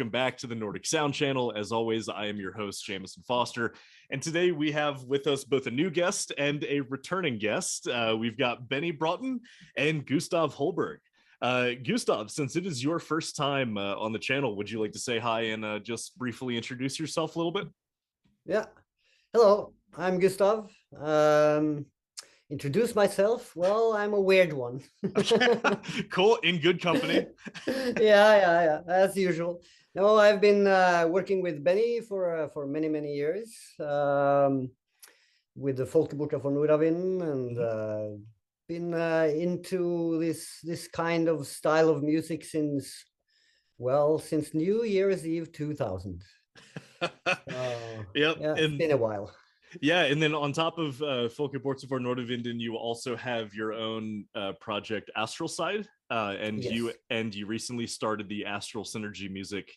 welcome back to the Nordic Sound Channel. As always, I am your host, Jamison Foster, and today we have with us both a new guest and a returning guest. We've got Benny Braaten and Gustav Holberg. Gustav, since it is your first time on the channel, would you like to say hi and just briefly introduce yourself a little bit? Yeah. Hello, I'm Gustav. Introduce myself. Well, I'm a weird one. Cool, in good company. Yeah, as usual. No, I've been working with Benny for many years, with the Folket Bortafor Nordavinden, and been into this kind of style of music since New Year's Eve 2000. Yep, yeah, it's been a while. Yeah, and then on top of Folket Bortafor Nordavinden, you also have your own project Astral Side, and Yes. you recently started the Astral Synergy Music.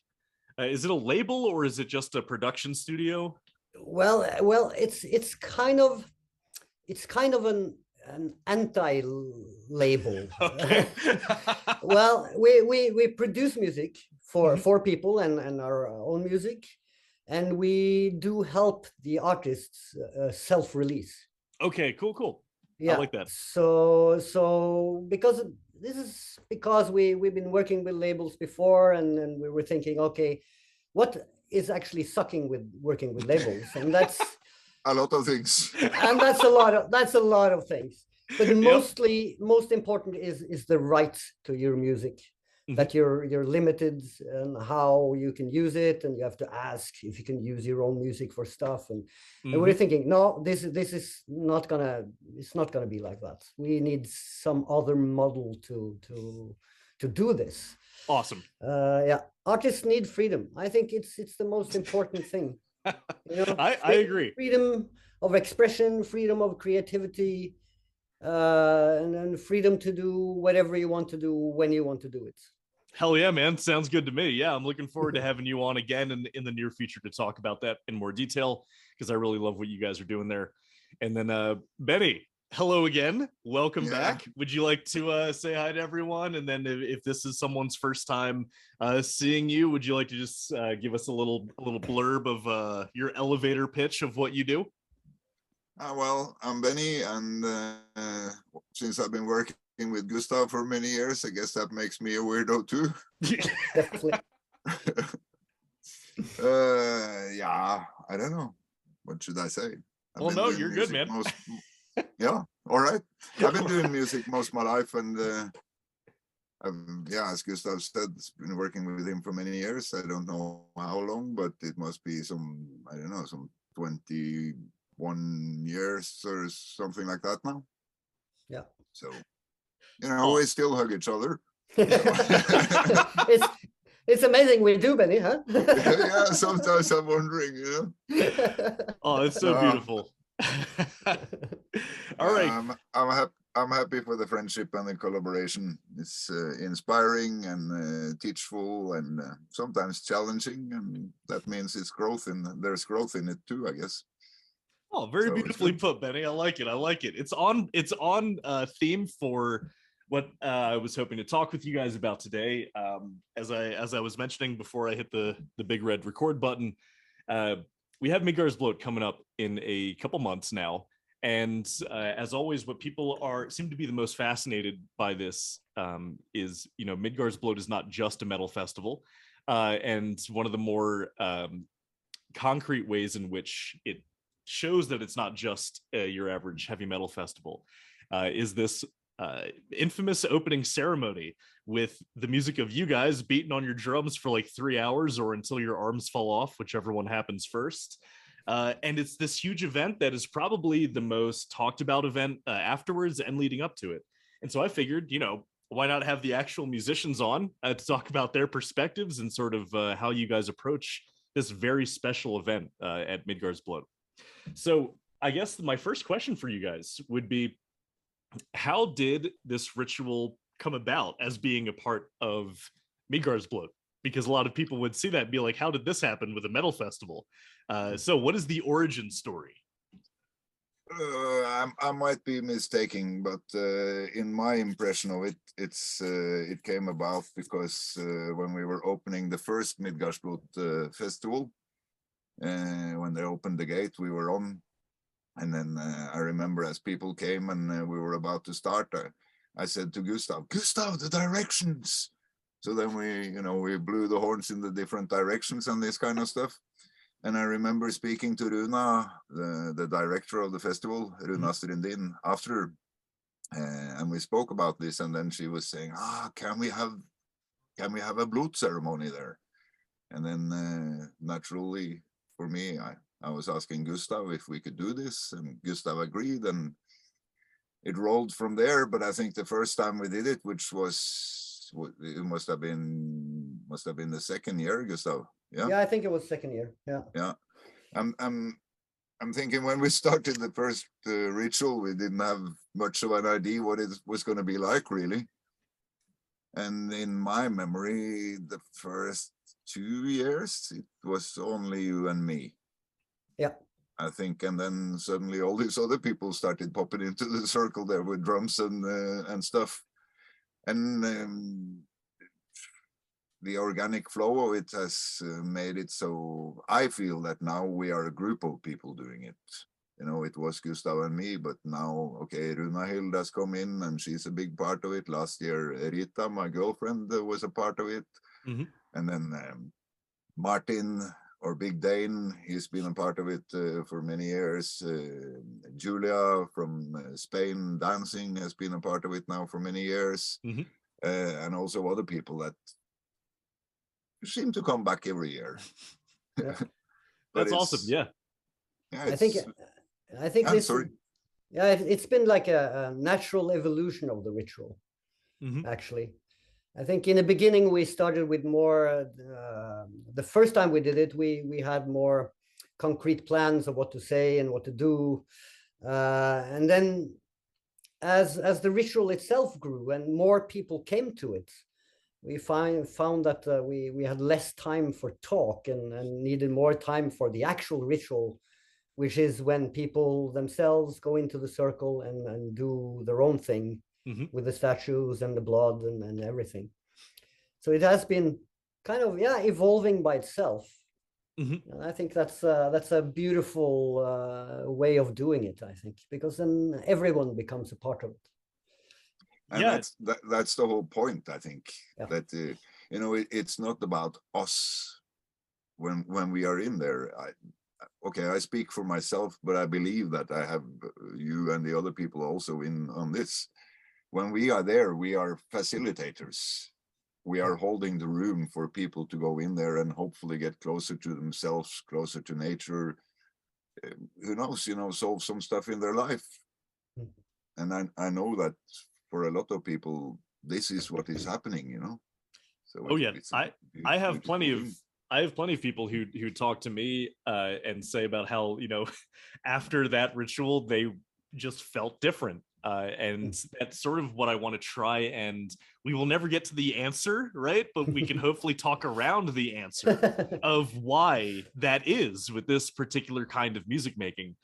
Is it a label or is it just a production studio? Well, it's kind of an anti-label. Okay. Well, we produce music for people and our own music, and we do help the artists self-release. Okay, cool. Yeah, I like that. So because we've been working with labels before, and we were thinking, okay, what is actually sucking with working with labels, and that's a lot of things. And that's a lot of things. But most important is the right to your music. Mm-hmm. That you're limited in how you can use it, and you have to ask if you can use your own music for stuff. And we're thinking, no, this is not gonna be like that. We need some other model to do this. Awesome. Yeah, artists need freedom. I think it's the most important thing. You know, I agree. Freedom of expression, freedom of creativity, and freedom to do whatever you want to do when you want to do it. Hell yeah, man. Sounds good to me. Yeah, I'm looking forward to having you on again in the near future to talk about that in more detail, because I really love what you guys are doing there. And then Benny, hello again. Welcome back. Would you like to say hi to everyone? And then if this is someone's first time seeing you, would you like to just give us a little blurb of your elevator pitch of what you do? Well, I'm Benny, and since I've been working with Gustav for many years, I guess that makes me a weirdo too. Definitely. Yeah, I don't know. What should I say? Well, no, you're good, man. Yeah, all right. I've been doing music most of my life, and as Gustav said, been working with him for many years. I don't know how long, but it must be some 21 years or something like that now. Yeah. So, we still hug each other. It's amazing we do, Benny, huh? Yeah, sometimes I'm wondering, Oh, it's so beautiful. All right. I'm happy for the friendship and the collaboration. It's inspiring and teachful, and sometimes challenging, and that means there's growth in it too, I guess. Oh, very beautifully put, Benny. I like it. It's on theme for what I was hoping to talk with you guys about today. As I was mentioning before I hit the big red record button, we have Midgardsblot coming up in a couple months now, and as always, what people seem to be the most fascinated by this is, Midgardsblot is not just a metal festival, and one of the more concrete ways in which it shows that it's not just your average heavy metal festival is this infamous opening ceremony with the music of you guys beating on your drums for like 3 hours or until your arms fall off, whichever one happens first. And it's this huge event that is probably the most talked about event afterwards and leading up to it. And so I figured, why not have the actual musicians on to talk about their perspectives and sort of how you guys approach this very special event at Midgardsblot. So I guess my first question for you guys would be, how did this ritual come about as being a part of Midgardsblot? Because a lot of people would see that and be like, how did this happen with a metal festival? So what is the origin story? I might be mistaken, but in my impression of it, it came about because when we were opening the first Midgardsblot festival, when they opened the gate, we were on, and then I remember as people came and we were about to start, I said to Gustav, the directions. So then we blew the horns in the different directions and this kind of stuff. And I remember speaking to Runa, the director of the festival, Runa Strindin, after, and we spoke about this. And then she was saying, can we have a blood ceremony there? And then naturally, for me, I was asking Gustav if we could do this, and Gustav agreed, and it rolled from there. But I think the first time we did it, which was, it must have been the second year, Gustav. Yeah, I think it was second year. Yeah. I'm thinking when we started the first ritual, we didn't have much of an idea what it was going to be like, really. And in my memory, the first 2 years, it was only you and me. Yeah. I think, and then suddenly all these other people started popping into the circle there with drums and stuff. And the organic flow of it has made it so I feel that now we are a group of people doing it. It was Gustav and me, but now, okay, Runahild has come in and she's a big part of it. Last year, Rita, my girlfriend, was a part of it. Mm-hmm. And then Martin, or Big Dane, he's been a part of it for many years. Julia from Spain, dancing, has been a part of it now for many years. Mm-hmm. And also other people that seem to come back every year. Yeah. That's awesome. Yeah. I think this. Sorry. Yeah, it's been like a natural evolution of the ritual. Mm-hmm. Actually, I think in the beginning we started with more. The first time we did it, we had more concrete plans of what to say and what to do, and then as the ritual itself grew and more people came to it, we found that we had less time for talk and needed more time for the actual ritual, which is when people themselves go into the circle and do their own thing with the statues and the blood and everything. So it has been kind of, evolving by itself. And I think that's a beautiful way of doing it, I think, because then everyone becomes a part of it. And that's the whole point, I think, that it's not about us when we are in there. I speak for myself, but I believe that I have you and the other people also in on this. When we are there, we are facilitators. We are holding the room for people to go in there and hopefully get closer to themselves, closer to nature. Who knows, solve some stuff in their life. And I know that for a lot of people, this is what is happening, So I have plenty of people who talk to me and say about how, after that ritual, they just felt different. And that's sort of what I want to try, and we will never get to the answer, right? But we can hopefully talk around the answer of why that is with this particular kind of music making.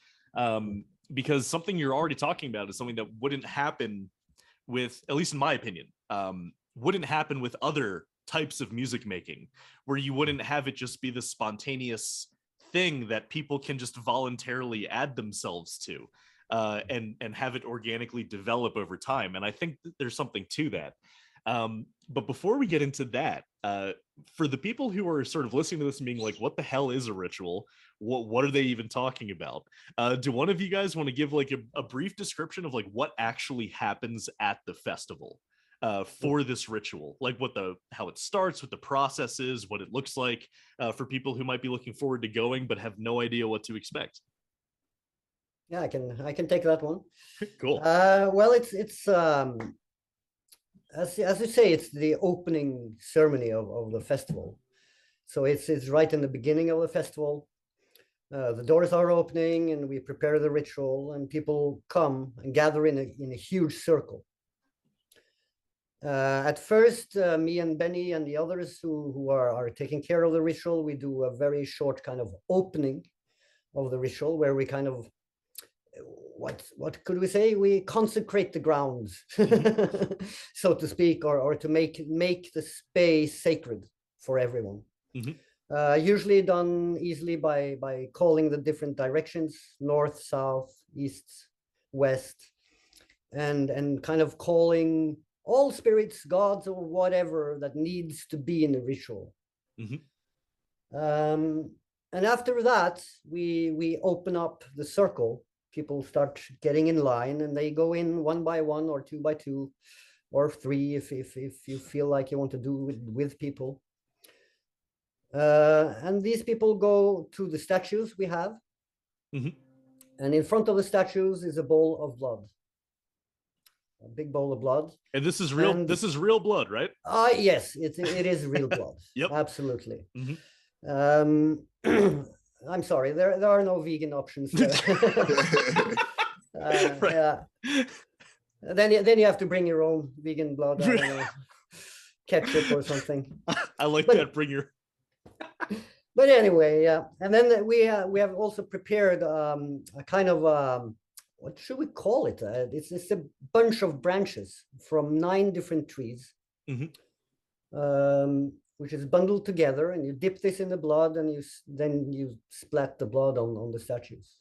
Because something you're already talking about is something that wouldn't happen with, at least in my opinion, wouldn't happen with other types of music making, where you wouldn't have it just be the spontaneous thing that people can just voluntarily add themselves to. And have it organically develop over time. And I think that there's something to that. But before we get into that, for the people who are sort of listening to this and being like, what the hell is a ritual? What are they even talking about? Do one of you guys want to give like a brief description of like what actually happens at the festival for this ritual? Like how it starts, what the process is, what it looks like for people who might be looking forward to going but have no idea what to expect. Yeah, I can take that one. Cool. Well, it's as you say, it's the opening ceremony of the festival. So it's right in the beginning of the festival. The doors are opening, and we prepare the ritual, and people come and gather in a huge circle. At first, me and Benny and the others who are taking care of the ritual, we do a very short kind of opening of the ritual where we kind of what could we say? We consecrate the ground, so to speak, or to make the space sacred for everyone. Usually done easily by calling the different directions: north, south, east, west, and kind of calling all spirits, gods, or whatever that needs to be in the ritual. And after that, we open up the circle. People start getting in line, and they go in one by one, or two by two, or three if you feel like you want to do it with people. And these people go to the statues we have, and in front of the statues is a bowl of blood, a big bowl of blood. And this is real. This is real blood, right? Yes, it is real blood. Yep, absolutely. I'm sorry, there are no vegan options there. Yeah. Then you have to bring your own vegan blood, I don't know, ketchup or something. I like that. Bring your. But anyway, yeah. And then we have also prepared a kind of what should we call it? It's a bunch of branches from 9 different trees, which is bundled together, and you dip this in the blood, and then you splat the blood on the statues.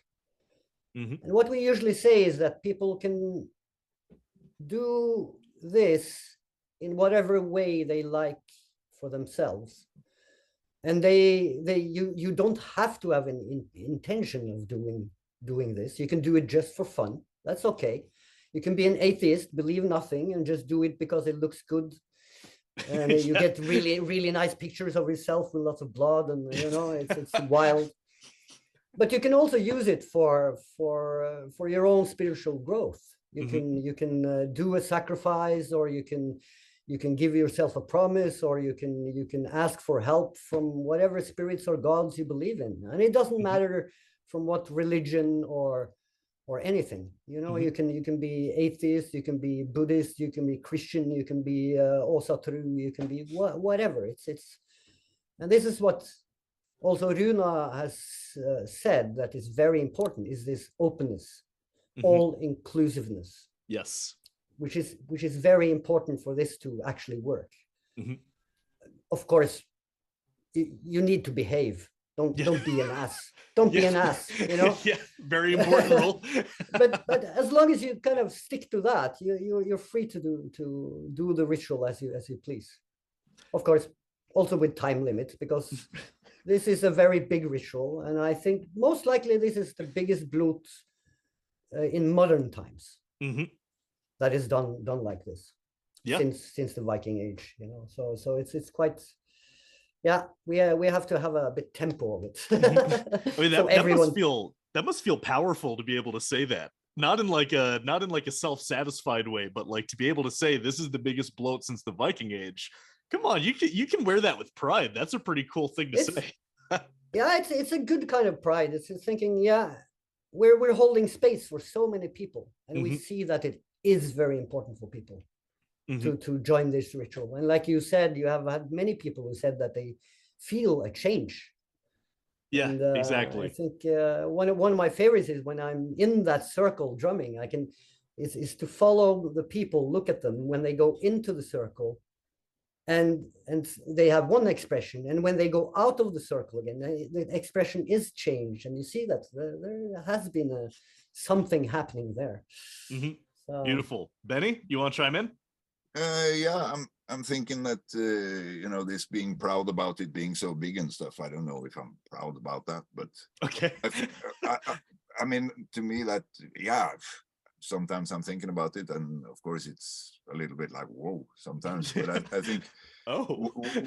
And what we usually say is that people can do this in whatever way they like for themselves, and you don't have to have an intention of doing this. You can do it just for fun. That's okay. You can be an atheist, believe nothing, and just do it because it looks good. And you get really, really nice pictures of yourself with lots of blood, and it's wild. But you can also use it for your own spiritual growth. You can do a sacrifice, or you can give yourself a promise, or you can ask for help from whatever spirits or gods you believe in. And it doesn't matter from what religion or anything. You can be atheist, you can be Buddhist, you can be Christian, you can be Osatru, you can be whatever. And this is what also Runa has said that is very important, is this openness, all inclusiveness. Yes. Which is very important for this to actually work. Of course, you need to behave. Don't be an ass. Don't be an ass. Yeah, very important rule. but as long as you kind of stick to that, you're free to do the ritual as you please. Of course, also with time limits, because this is a very big ritual, and I think most likely this is the biggest blot in modern times. That is done like this, since the Viking age, So it's quite, we have to have a bit tempo of it. I mean, that must feel powerful to be able to say that, not in like a self-satisfied way, but like to be able to say this is the biggest bloat since the Viking age. Come on, you can wear that with pride. That's a pretty cool thing to say. It's a good kind of pride. It's thinking, we're holding space for so many people, and we see that it is very important for people to join this ritual. And like you said, you have had many people who said that they feel a change. And, exactly. I think one of my favorites is when I'm in that circle drumming, is to follow the people, look at them when they go into the circle, and they have one expression, and when they go out of the circle again, the expression is changed, and you see that there has been something happening there. So, beautiful. Benny, you want to chime in? I'm thinking that this being proud about it being so big and stuff. I don't know if I'm proud about that, but okay. I mean, to me that sometimes I'm thinking about it, and of course it's a little bit like whoa sometimes. But I think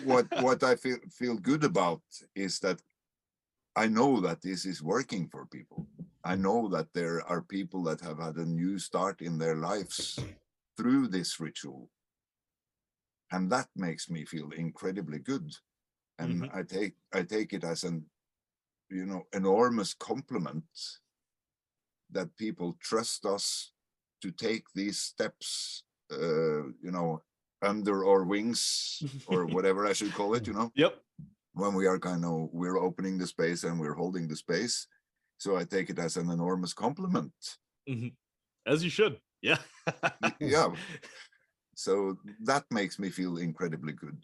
what I feel good about is that I know that this is working for people. I know that there are people that have had a new start in their lives through this ritual, and that makes me feel incredibly good. And I take it as an enormous compliment that people trust us to take these steps, under our wings, or whatever I should call it, Yep. When we are we're opening the space and we're holding the space. So I take it as an enormous compliment As you should. Yeah. Yeah. So that makes me feel incredibly good.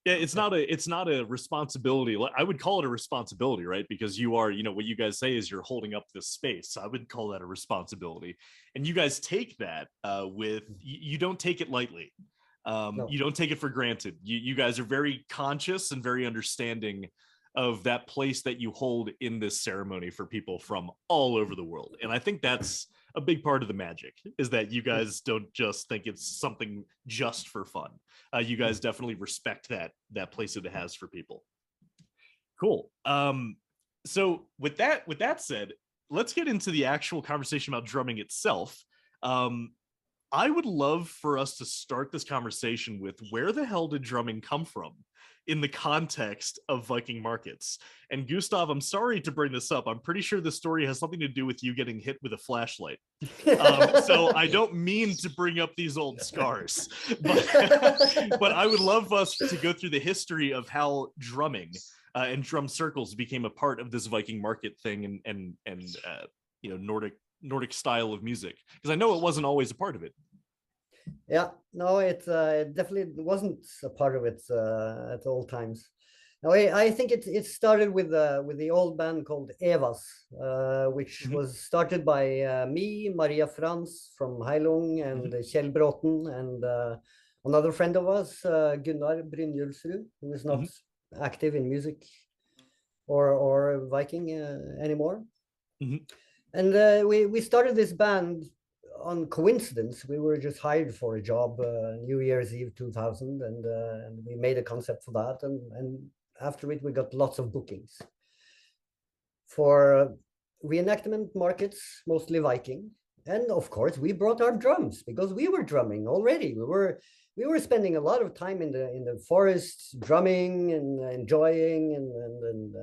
Yeah, it's not a responsibility. I would call it a responsibility, right? Because you are, what you guys say is you're holding up this space. I would call that a responsibility, and you guys take that with you don't take it lightly. No. You don't take it for granted. You guys are very conscious and very understanding of that place that you hold in this ceremony for people from all over the world, and I think that's a big part of the magic, is that you guys don't just think it's something just for fun. You guys definitely respect that place that it has for people. Cool. So with that said, let's get into the actual conversation about drumming itself. I would love for us to start this conversation with, where the hell did drumming come from in the context of Viking markets? And Gustav, I'm sorry to bring this up. I'm pretty sure the story has something to do with you getting hit with a flashlight. So I don't mean to bring up these old scars, but I would love us to go through the history of how drumming and drum circles became a part of this Viking market thing, and Nordic style of music, because I know it wasn't always a part of it. Yeah, no, it definitely wasn't a part of it at all times. No, I think it started with the old band called Evas, which was started by me, Maria Frans from Heilung, and Kjell Braaten, and another friend of us, Gunnar Brynjulsrud, who is not active in music or Viking anymore. And we started this band on coincidence. We were just hired for a job New Year's Eve 2000, and we made a concept for that, and after it we got lots of bookings for reenactment markets, mostly Viking. And of course we brought our drums, because we were drumming already. We were spending a lot of time in the forest drumming and enjoying and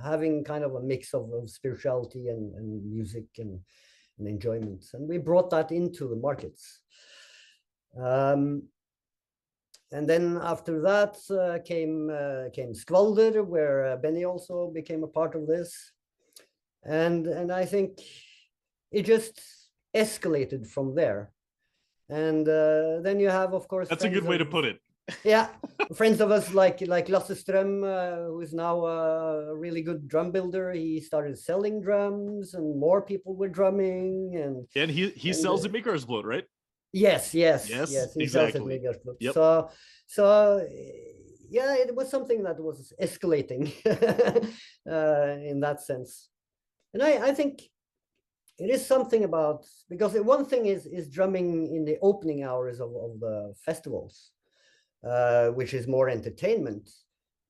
having kind of a mix of spirituality and music and enjoyment, and we brought that into the markets. And then after that came Skvalder, where Benny also became a part of this, and I think it just escalated from there. And then you have, of course, that's a good way to put it. Yeah, friends of us like Lasse Strøm, who is now a really good drum builder. He started selling drums, and more people were drumming, and he sells at Midgardsblot, right? Yes, he exactly. sells at Midgardsblot. Yep. So yeah, it was something that was escalating in that sense. And I think it is something about, because one thing is drumming in the opening hours of the festivals, which is more entertainment.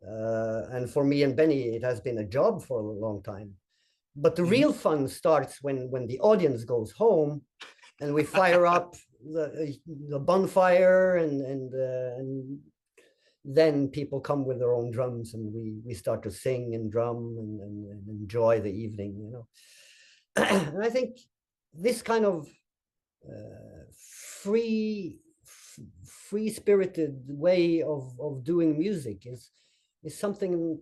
And for me and Benny, it has been a job for a long time. But the real fun starts when the audience goes home and we fire up the bonfire, and then people come with their own drums, and we start to sing and drum and enjoy the evening, And I think this kind of free-spirited way of doing music is something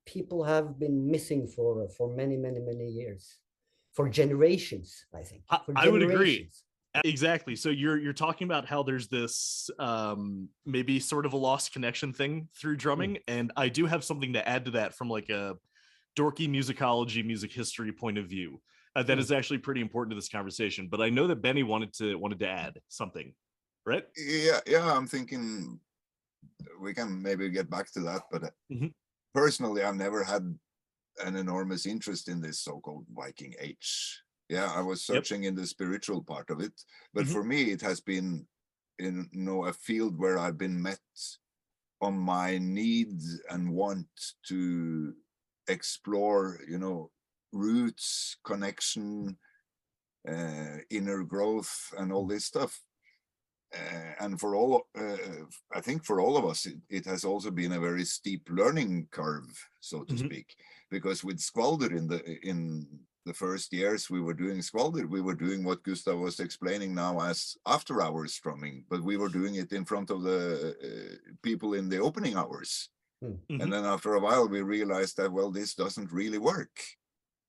people have been missing for many years, for generations, I think. I would agree. Exactly. So you're talking about how there's this maybe sort of a lost connection thing through drumming, and I do have something to add to that from like a dorky musicology, music history point of view. That is actually pretty important to this conversation. But I know that Benny wanted to add something, right? Yeah. I'm thinking we can maybe get back to that. But personally, I've never had an enormous interest in this so-called Viking age. Yeah, I was searching in the spiritual part of it. But for me, it has been a field where I've been met on my needs and want to explore, roots, connection, inner growth, and all this stuff. And for all, I think for all of us, it has also been a very steep learning curve, so to speak, because with Skvalder in the first years we were doing Skvalder, we were doing what Gustav was explaining now as after hours strumming, but we were doing it in front of the people in the opening hours. And then after a while we realized that, well, this doesn't really work.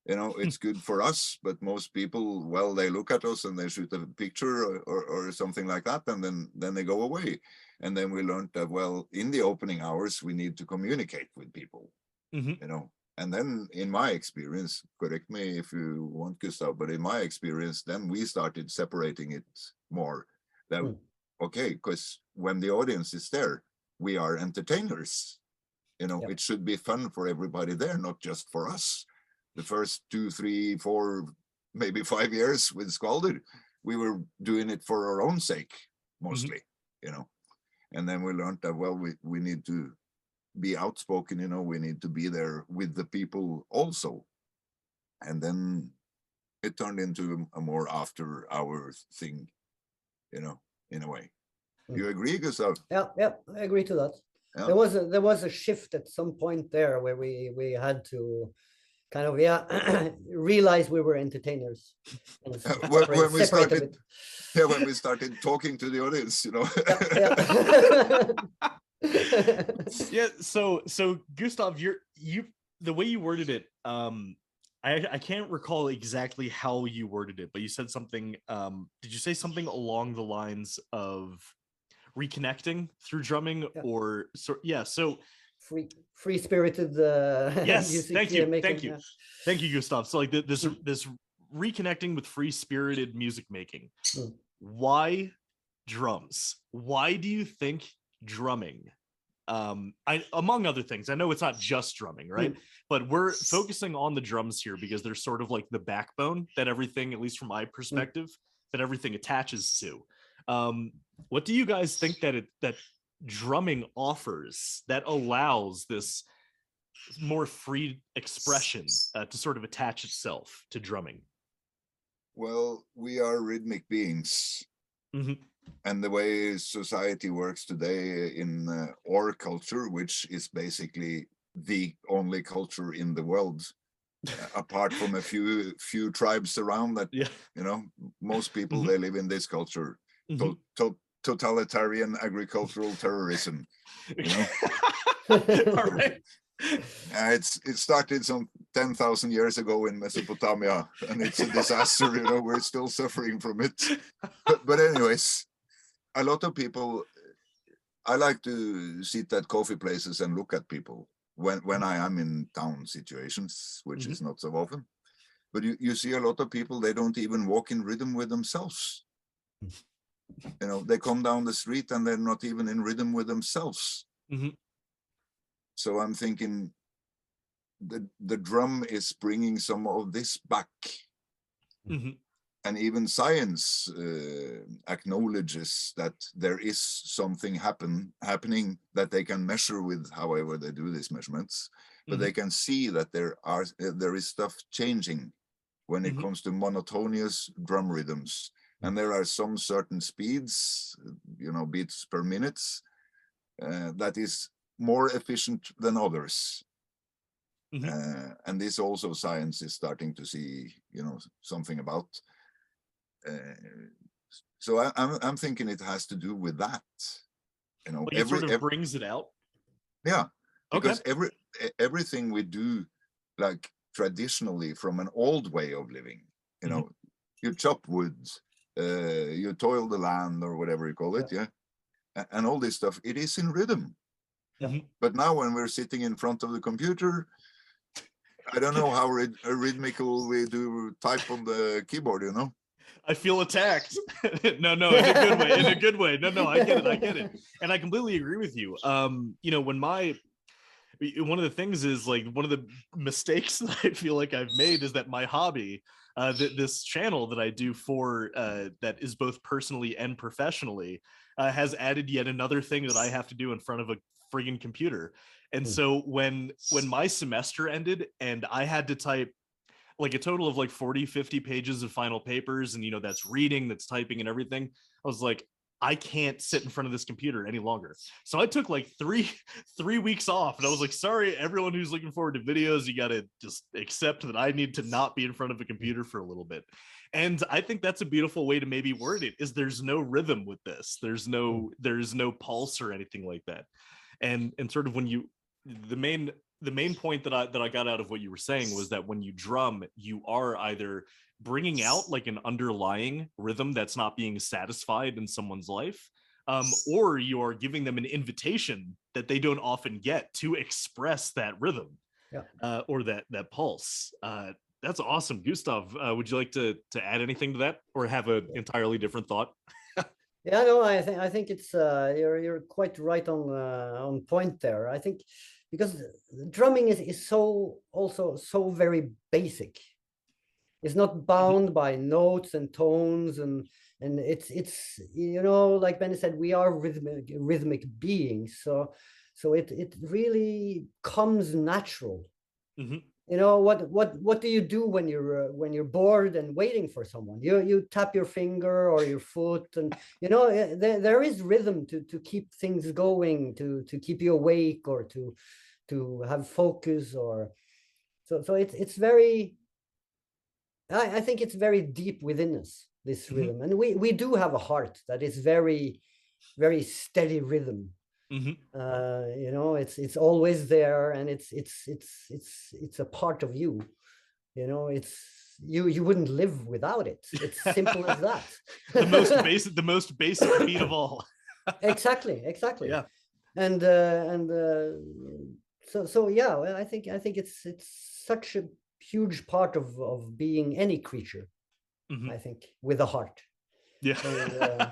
You know, it's good for us, but most people, well, they look at us and they shoot a picture or something like that, and then they go away. And then we learned that, well, in the opening hours, we need to communicate with people, you know. And then in my experience, correct me if you want, Gustav, but in my experience, then we started separating it more. That, okay, because when the audience is there, we are entertainers. You know, it should be fun for everybody there, not just for us. The first 2, 3, 4, maybe 5 years with Skalder, we were doing it for our own sake, mostly, you know. And then we learned that, well, we need to be outspoken, you know, we need to be there with the people also. And then it turned into a more after hours thing, you know, in a way. You agree, Gustav? Yeah, I agree to that. Yeah. There was a shift at some point there where we had to kind of realize we were entertainers. When we started, when we started talking to the audience, you know. Yeah. So Gustav, the way you worded it, I can't recall exactly how you worded it, but you said something. Did you say something along the lines of reconnecting through drumming, or so? Yeah. So free spirited. Yes. Music, thank you, Gustav. So like this reconnecting with free spirited music making. Why drums? Why do you think drumming? Among other things, I know it's not just drumming, right? But we're focusing on the drums here because they're sort of like the backbone that everything, at least from my perspective, that everything attaches to. What do you guys think that drumming offers that allows this more free expression to sort of attach itself to drumming? Well, we are rhythmic beings. And the way society works today in our culture, which is basically the only culture in the world, apart from a few tribes around that, you know, most people, they live in this culture. Totalitarian agricultural terrorism, you know. All right. It started some 10,000 years ago in Mesopotamia, and it's a disaster. You know, we're still suffering from it. But anyways, a lot of people, I like to sit at coffee places and look at people when I am in town situations, which is not so often. But you see a lot of people, they don't even walk in rhythm with themselves. You know, they come down the street and they're not even in rhythm with themselves. So I'm thinking the drum is bringing some of this back. And even science acknowledges that there is something happening that they can measure with however they do these measurements. But they can see that there is stuff changing when it comes to monotonous drum rhythms. And there are some certain speeds, you know, beats per minute, that is more efficient than others. And this also science is starting to see, you know, something about. So I'm thinking it has to do with that. You know, it sort of brings it out. Yeah, because everything we do, like traditionally from an old way of living, you know, you chop wood, you toil the land or whatever you call it, and all this stuff, it is in rhythm. But now when we're sitting in front of the computer, I don't know how rhythmical we do type on the keyboard, you know. I feel attacked. No, in a good way. In a good way. No, I get it. And I completely agree with you. You know, one of the things is, like, one of the mistakes that I feel like I've made is that my hobby, this channel that I do for that is both personally and professionally, has added yet another thing that I have to do in front of a friggin' computer. And so when my semester ended and I had to type like a total of like 40-50 pages of final papers, and, you know, that's reading, that's typing and everything, I was like, I can't sit in front of this computer any longer. So I took like three weeks off, and I was like, sorry, everyone who's looking forward to videos, you got to just accept that I need to not be in front of a computer for a little bit. And I think that's a beautiful way to maybe word it, is there's no rhythm with this. There's no pulse or anything like that. And sort of when the the main point that I got out of what you were saying was that when you drum, you are either bringing out like an underlying rhythm that's not being satisfied in someone's life, or you are giving them an invitation that they don't often get to express that rhythm, or that pulse. That's awesome, Gustav. Would you like to add anything to that, or have an entirely different thought? Yeah, no, I think it's you're quite right on point there. I think because drumming is so also so very basic. It's not bound by notes and tones, and it's you know, like Benny said, we are rhythmic beings, so it really comes natural. Mm-hmm. You know, what do you do when you're bored and waiting for someone? You tap your finger or your foot, and you know, there is rhythm to keep things going, to keep you awake, or to have focus, or so it's very, I think it's very deep within us, this rhythm. And we do have a heart that is very, very steady rhythm. You know, it's always there, and it's a part of you. You know, it's you wouldn't live without it. It's simple as that. The most basic beat of all. Exactly. Yeah. And so yeah, well, I think it's such a huge part of being any creature. I think, with a heart. Yeah.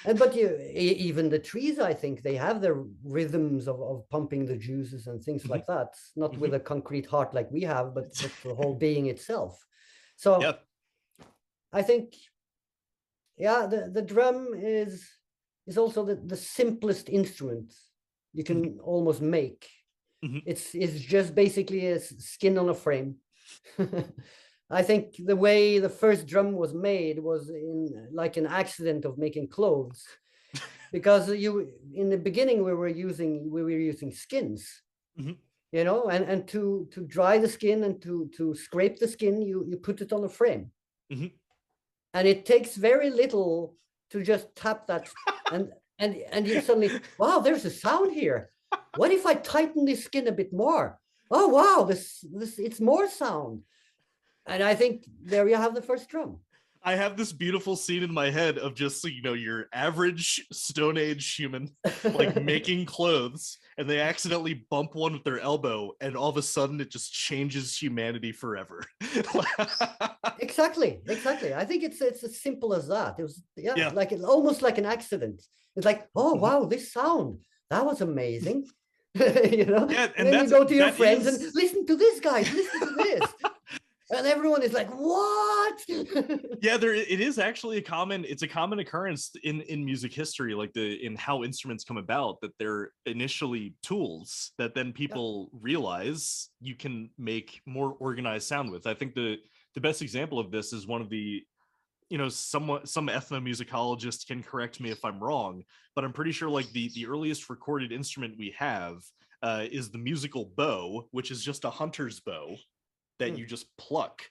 But even the trees, I think they have their rhythms of pumping the juices and things like that. Not with a concrete heart like we have, but the whole being itself. So I think, yeah, the drum is also the simplest instrument you can almost make. It's just basically a skin on a frame. I think the way the first drum was made was in like an accident of making clothes, because in the beginning we were using skins, you know, and to dry the skin and to scrape the skin, you put it on a frame, and it takes very little to just tap that, and you suddenly, wow, there's a sound here. What if I tighten this skin a bit more? Oh wow, this it's more sound. And I think there you have the first drum. I have this beautiful scene in my head of just, you know, your average Stone Age human like making clothes, and they accidentally bump one with their elbow, and all of a sudden it just changes humanity forever. Exactly. I think it's as simple as that. It was like almost like an accident. It's like, oh wow, this sound, that was amazing. You know, and then you go to your friends and listen to this, guys, listen to this. And everyone is like, what? Yeah, it is actually it's a common occurrence in music history, like in how instruments come about, that they're initially tools that then people realize you can make more organized sound with. I think the best example of this is one of the, you know, some ethnomusicologist can correct me if I'm wrong, but I'm pretty sure like the earliest recorded instrument we have is the musical bow, which is just a hunter's bow that you just pluck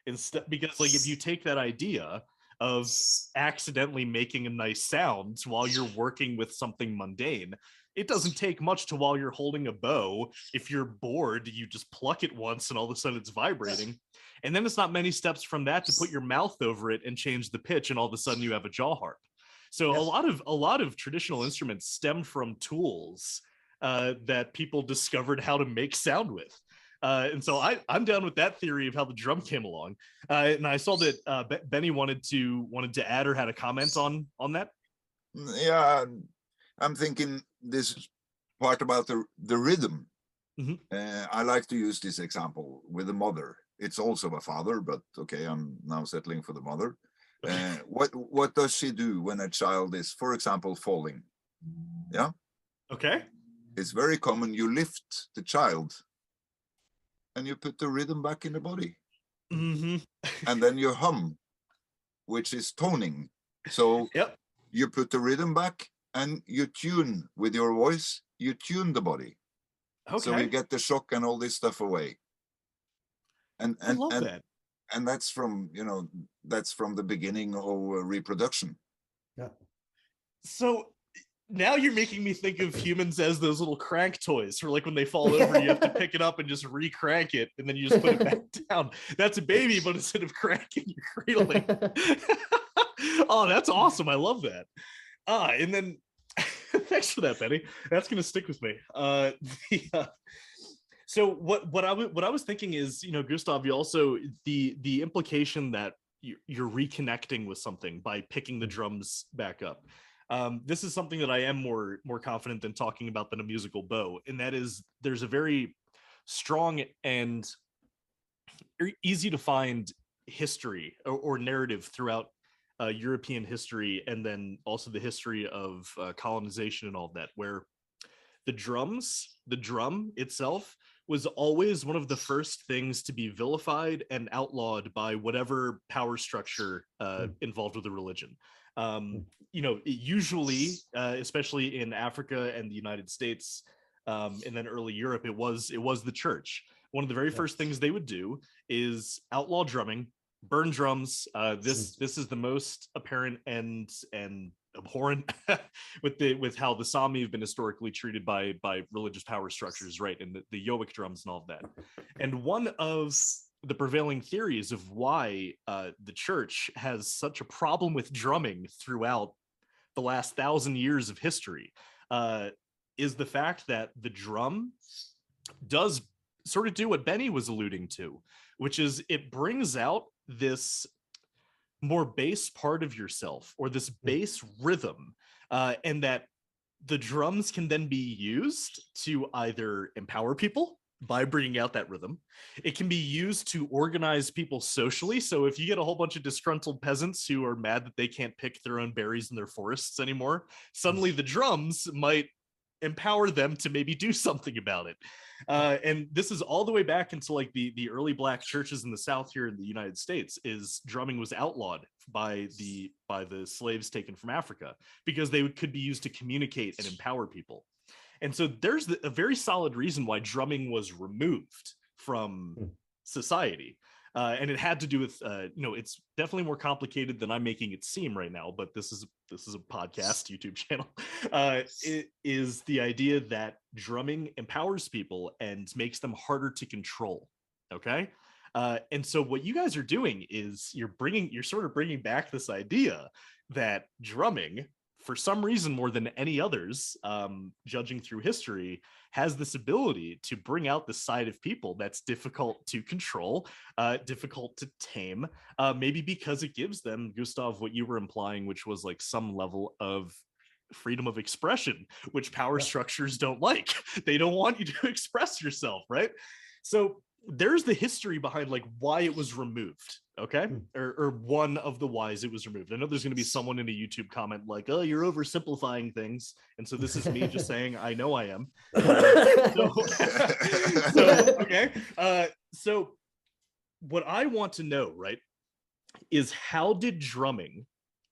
instead, because like if you take that idea of accidentally making a nice sound while you're working with something mundane, it doesn't take much to, while you're holding a bow, if you're bored, you just pluck it once and all of a sudden it's vibrating. And then it's not many steps from that to put your mouth over it and change the pitch, and all of a sudden you have a jaw harp. So a lot of traditional instruments stem from tools that people discovered how to make sound with. And so I'm down with that theory of how the drum came along. And I saw that Benny wanted to add or had a comment on that. Yeah, I'm thinking this part about the rhythm. I like to use this example with the mother. It's also a father, but okay, I'm now settling for the mother. What does she do when a child is, for example, falling? Yeah. Okay. It's very common. You lift the child and you put the rhythm back in the body. And then you hum, which is toning. So you put the rhythm back and you tune with your voice, you tune the body. Okay. So you get the shock and all this stuff away. And I love that. And that's from, you know, that's from the beginning of reproduction. So now you're making me think of humans as those little crank toys, where like when they fall over, you have to pick it up and just re-crank it, and then you just put it back down. That's a baby, but instead of cranking, you're cradling. Oh, that's awesome. I love that. And then thanks for that, Benny. That's gonna stick with me. So what I was thinking is, you know, Gustav, you also the implication that you're reconnecting with something by picking the drums back up. This is something that I am more confident than talking about than a musical bow, and that is there's a very strong and easy to find history or narrative throughout European history, and then also the history of colonization and all of that, where the drum itself was always one of the first things to be vilified and outlawed by whatever power structure involved with the religion. You know, usually, especially in Africa and the United States, and then early Europe, it was the church. One of the very first things they would do is outlaw drumming, burn drums. This is the most apparent and abhorrent with how the Sami have been historically treated by religious power structures, right? And the yoic drums and all of that. And one of the prevailing theories of why the church has such a problem with drumming throughout the last 1,000 years of history is the fact that the drum does sort of do what Benny was alluding to, which is it brings out this more bass part of yourself, or this bass rhythm, and that the drums can then be used to either empower people by bringing out that rhythm. It can be used to organize people socially. So if you get a whole bunch of disgruntled peasants who are mad that they can't pick their own berries in their forests anymore, suddenly the drums might empower them to maybe do something about it. And this is all the way back into like the early Black churches in the South here in the United States. Is drumming was outlawed by the slaves taken from Africa because they could be used to communicate and empower people. And so there's a very solid reason why drumming was removed from society. And it had to do with, you know, it's definitely more complicated than I'm making it seem right now, but this is a podcast YouTube channel. It is the idea that drumming empowers people and makes them harder to control. Okay. And so what you guys are doing is you're sort of bringing back this idea that drumming, for some reason more than any others, judging through history, has this ability to bring out the side of people that's difficult to control, difficult to tame, maybe because it gives them, Gustav, what you were implying, which was like some level of freedom of expression, which power structures don't like. They don't want you to express yourself, right? So there's the history behind like why it was removed, okay? Or one of the whys it was removed. I know there's going to be someone in a YouTube comment like, oh, you're oversimplifying things. And so this is me just saying, I know I am. Okay. So what I want to know, right, is how did drumming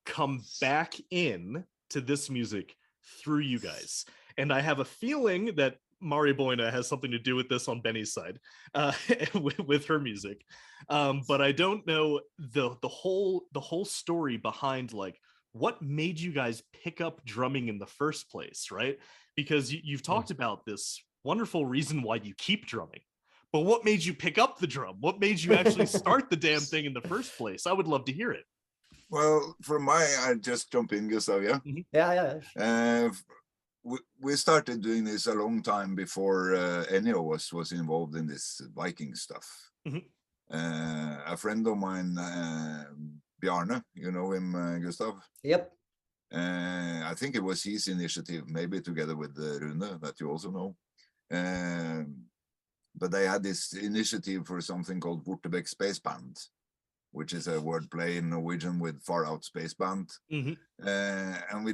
come back in to this music through you guys? And I have a feeling that Mari Boina has something to do with this on Benny's side, with her music, but I don't know the whole story behind like what made you guys pick up drumming in the first place, right? Because you've talked about this wonderful reason why you keep drumming, but what made you pick up the drum? What made you actually start the damn thing in the first place? I would love to hear it. Well, I just jump in, Gustav. Yeah. Yeah. We started doing this a long time before any of us was involved in this Viking stuff. A friend of mine, Bjarne, you know him, Gustav? Yep. I think it was his initiative, maybe together with Rune, that you also know. But they had this initiative for something called Bortafor Space Band, which is a wordplay in Norwegian with Far Out Space Band. And we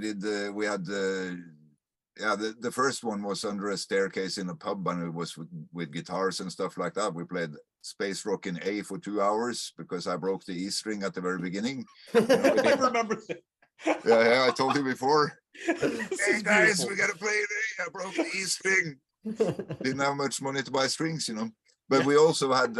had the first one was under a staircase in a pub, and it was with guitars and stuff like that. We played space rock in A for 2 hours because I broke the E string at the very beginning. I remember that. Yeah, I told you before. Hey guys, we gotta play it. I broke the E string. Didn't have much money to buy strings, you know. But we also had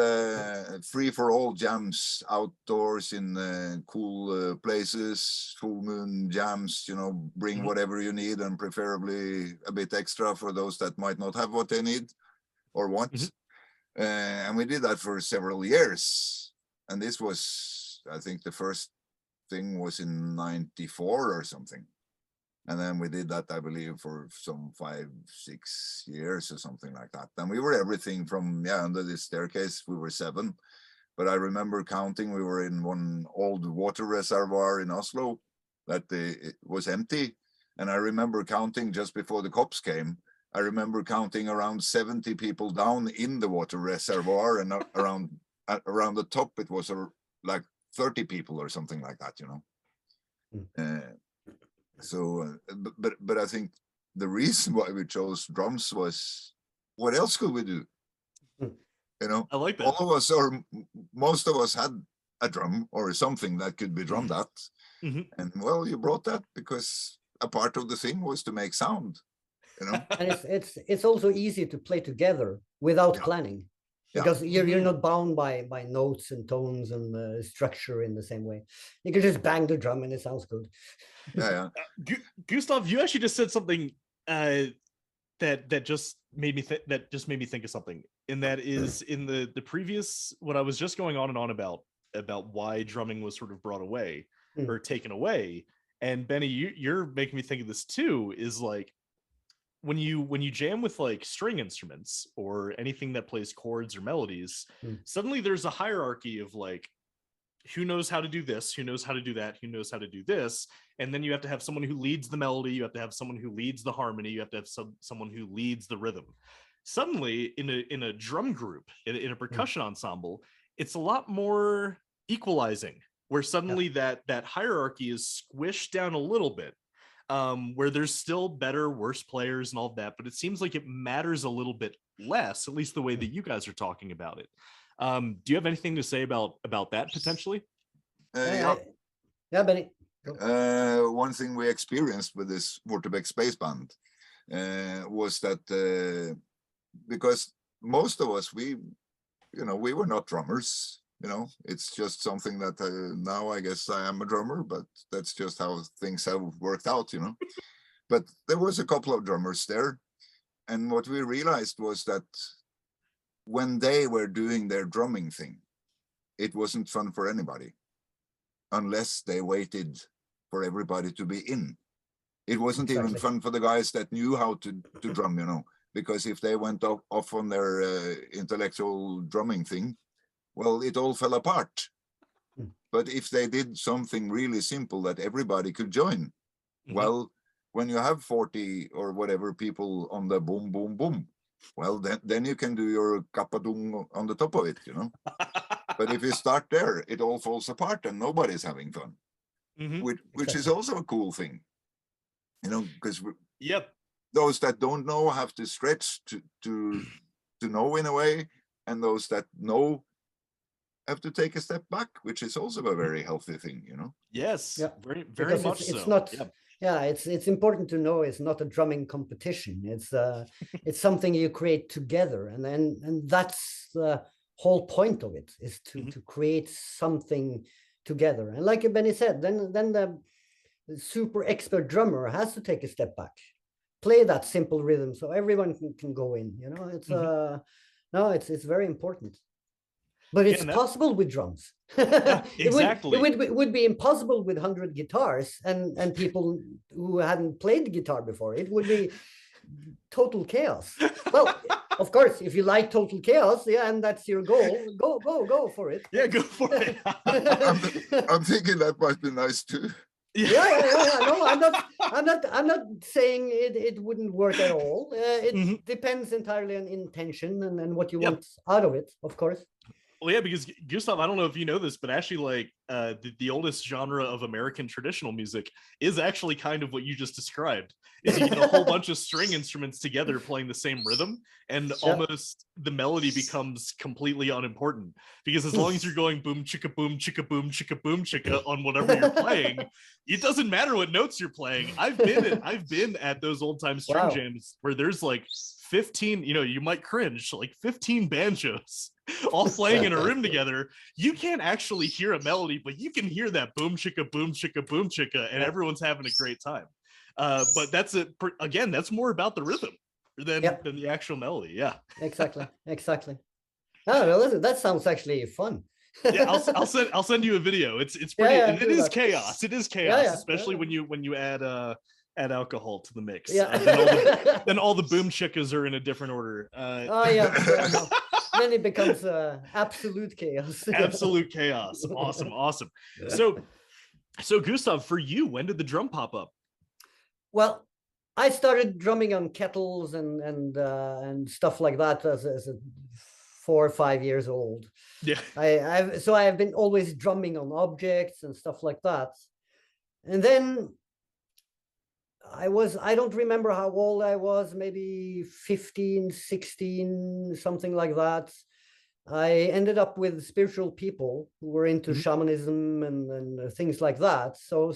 free-for-all jams outdoors in cool places, full moon jams, you know, bring whatever you need and preferably a bit extra for those that might not have what they need or want. And we did that for several years. And this was, I think the first thing was in 94 or something. And then we did that, I believe, for some 5-6 years or something like that. And we were everything from, under this staircase, we were 7. But I remember counting, we were in one old water reservoir in Oslo that it was empty. And I remember counting just before the cops came. I remember counting around 70 people down in the water reservoir, and around the top, it was like 30 people or something like that, you know. So, but I think the reason why we chose drums was, what else could we do? You know, I like that. all of us, or most of us, had a drum or something that could be drummed at. And well, you brought that because a part of the thing was to make sound, you know. And it's also easy to play together without planning, because you're not bound by notes and tones and structure in the same way. You can just bang the drum and it sounds good. Gustav, you actually just said something that just made me think of something, and that is in the previous, what I was just going on and on about why drumming was sort of brought away or taken away. And Benny, you're making me think of this too, is like when you jam with like string instruments or anything that plays chords or melodies, suddenly there's a hierarchy of like, who knows how to do this, who knows how to do that, who knows how to do this. And then you have to have someone who leads the melody, you have to have someone who leads the harmony, you have to have someone who leads the rhythm. Suddenly in a drum group, in a percussion ensemble, it's a lot more equalizing, where suddenly that hierarchy is squished down a little bit, where there's still better, worse players and all of that, but it seems like it matters a little bit less, at least the way that you guys are talking about it. Do you have anything to say about that potentially? Yeah, Benny. One thing we experienced with this Bortafor space band was that because most of us, we were not drummers. You know, it's just something that now I guess I am a drummer, but that's just how things have worked out, you know. But there was a couple of drummers there, and what we realized was that when they were doing their drumming thing, it wasn't fun for anybody unless they waited for everybody to be in. It wasn't even fun for the guys that knew how to drum, you know, because if they went off on their intellectual drumming thing, well, it all fell apart. But if they did something really simple that everybody could join, well, when you have 40 or whatever people on the boom, boom, boom, well, then you can do your kapadung on the top of it, you know. But if you start there, it all falls apart and nobody's having fun, which is also a cool thing, you know, because those that don't know have to stretch to know in a way, and those that know have to take a step back, which is also a very healthy thing, you know. Yes, very because much it's so. Not, it's important to know it's not a drumming competition. It's something you create together, and that's the whole point of it, is to create something together. And like Benny said, then the super expert drummer has to take a step back, play that simple rhythm so everyone can go in, you know. It's it's very important. But it's possible with drums. Exactly. It would be impossible with 100 guitars and people who hadn't played guitar before. It would be total chaos. Well, of course, if you like total chaos, and that's your goal, go for it. Yeah, go for it. I'm thinking that might be nice too. No, I'm not saying it wouldn't work at all. It depends entirely on intention and what you want out of it, of course. Well, yeah, because Gustav, I don't know if you know this, but actually, like the oldest genre of American traditional music is actually kind of what you just described. Is you get a whole bunch of string instruments together playing the same rhythm, and almost the melody becomes completely unimportant. Because as long as you're going boom chicka boom chicka boom chicka boom chicka on whatever you're playing, it doesn't matter what notes you're playing. I've been at those old time string jams where there's like 15, you might cringe, like 15 banjos all playing in a room together. You can't actually hear a melody, but you can hear that boom chicka boom chicka boom chicka, and everyone's having a great time. But that's again, that's more about the rhythm than the actual melody. Yeah, exactly. Oh, well, listen, that sounds actually fun. Yeah, I'll send you a video. It's pretty. Yeah, it is chaos. It is chaos, especially when you add alcohol to the mix. Then all the boom chickas are in a different order. Oh yeah. No. Then it becomes absolute chaos. Absolute chaos. Awesome. So Gustav, for you, when did the drum pop up? Well, I started drumming on kettles and stuff like that as a 4 or 5 years old. Yeah. I've been always drumming on objects and stuff like that. And then I don't remember how old I was, maybe 15, 16, something like that. I ended up with spiritual people who were into shamanism and things like that. So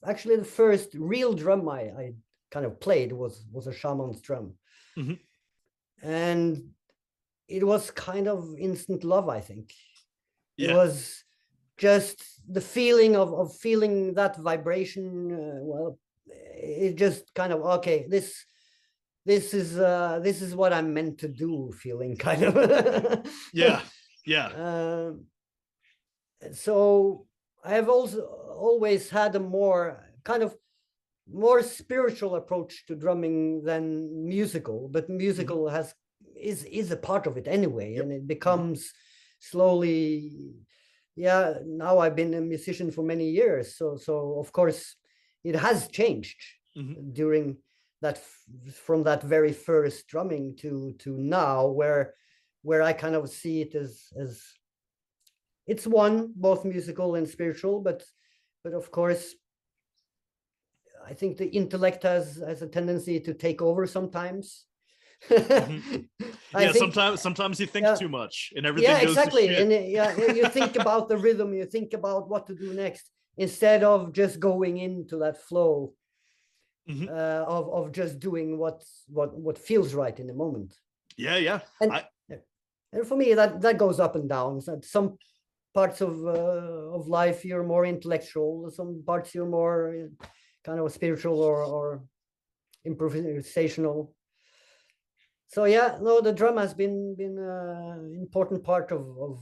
actually the first real drum I kind of played was a shaman's drum. And it was kind of instant love, I think. It was just the feeling of feeling that vibration. Well, it just kind of, okay, this is what I'm meant to do, feeling kind of. Yeah. So I have also always had a more spiritual approach to drumming than musical, but musical is a part of it anyway, and it becomes slowly. Yeah, now I've been a musician for many years, so of course it has changed during that, from that very first drumming to now, where I kind of see it as it's one, both musical and spiritual, but of course I think the intellect has a tendency to take over sometimes. Sometimes you think too much and everything goes exactly to shit. And you think about the rhythm, you think about what to do next, instead of just going into that flow of just doing what feels right in the moment. And for me that goes up and down. Some parts of life you're more intellectual, some parts you're more kind of spiritual or improvisational. So the drum has been an important part of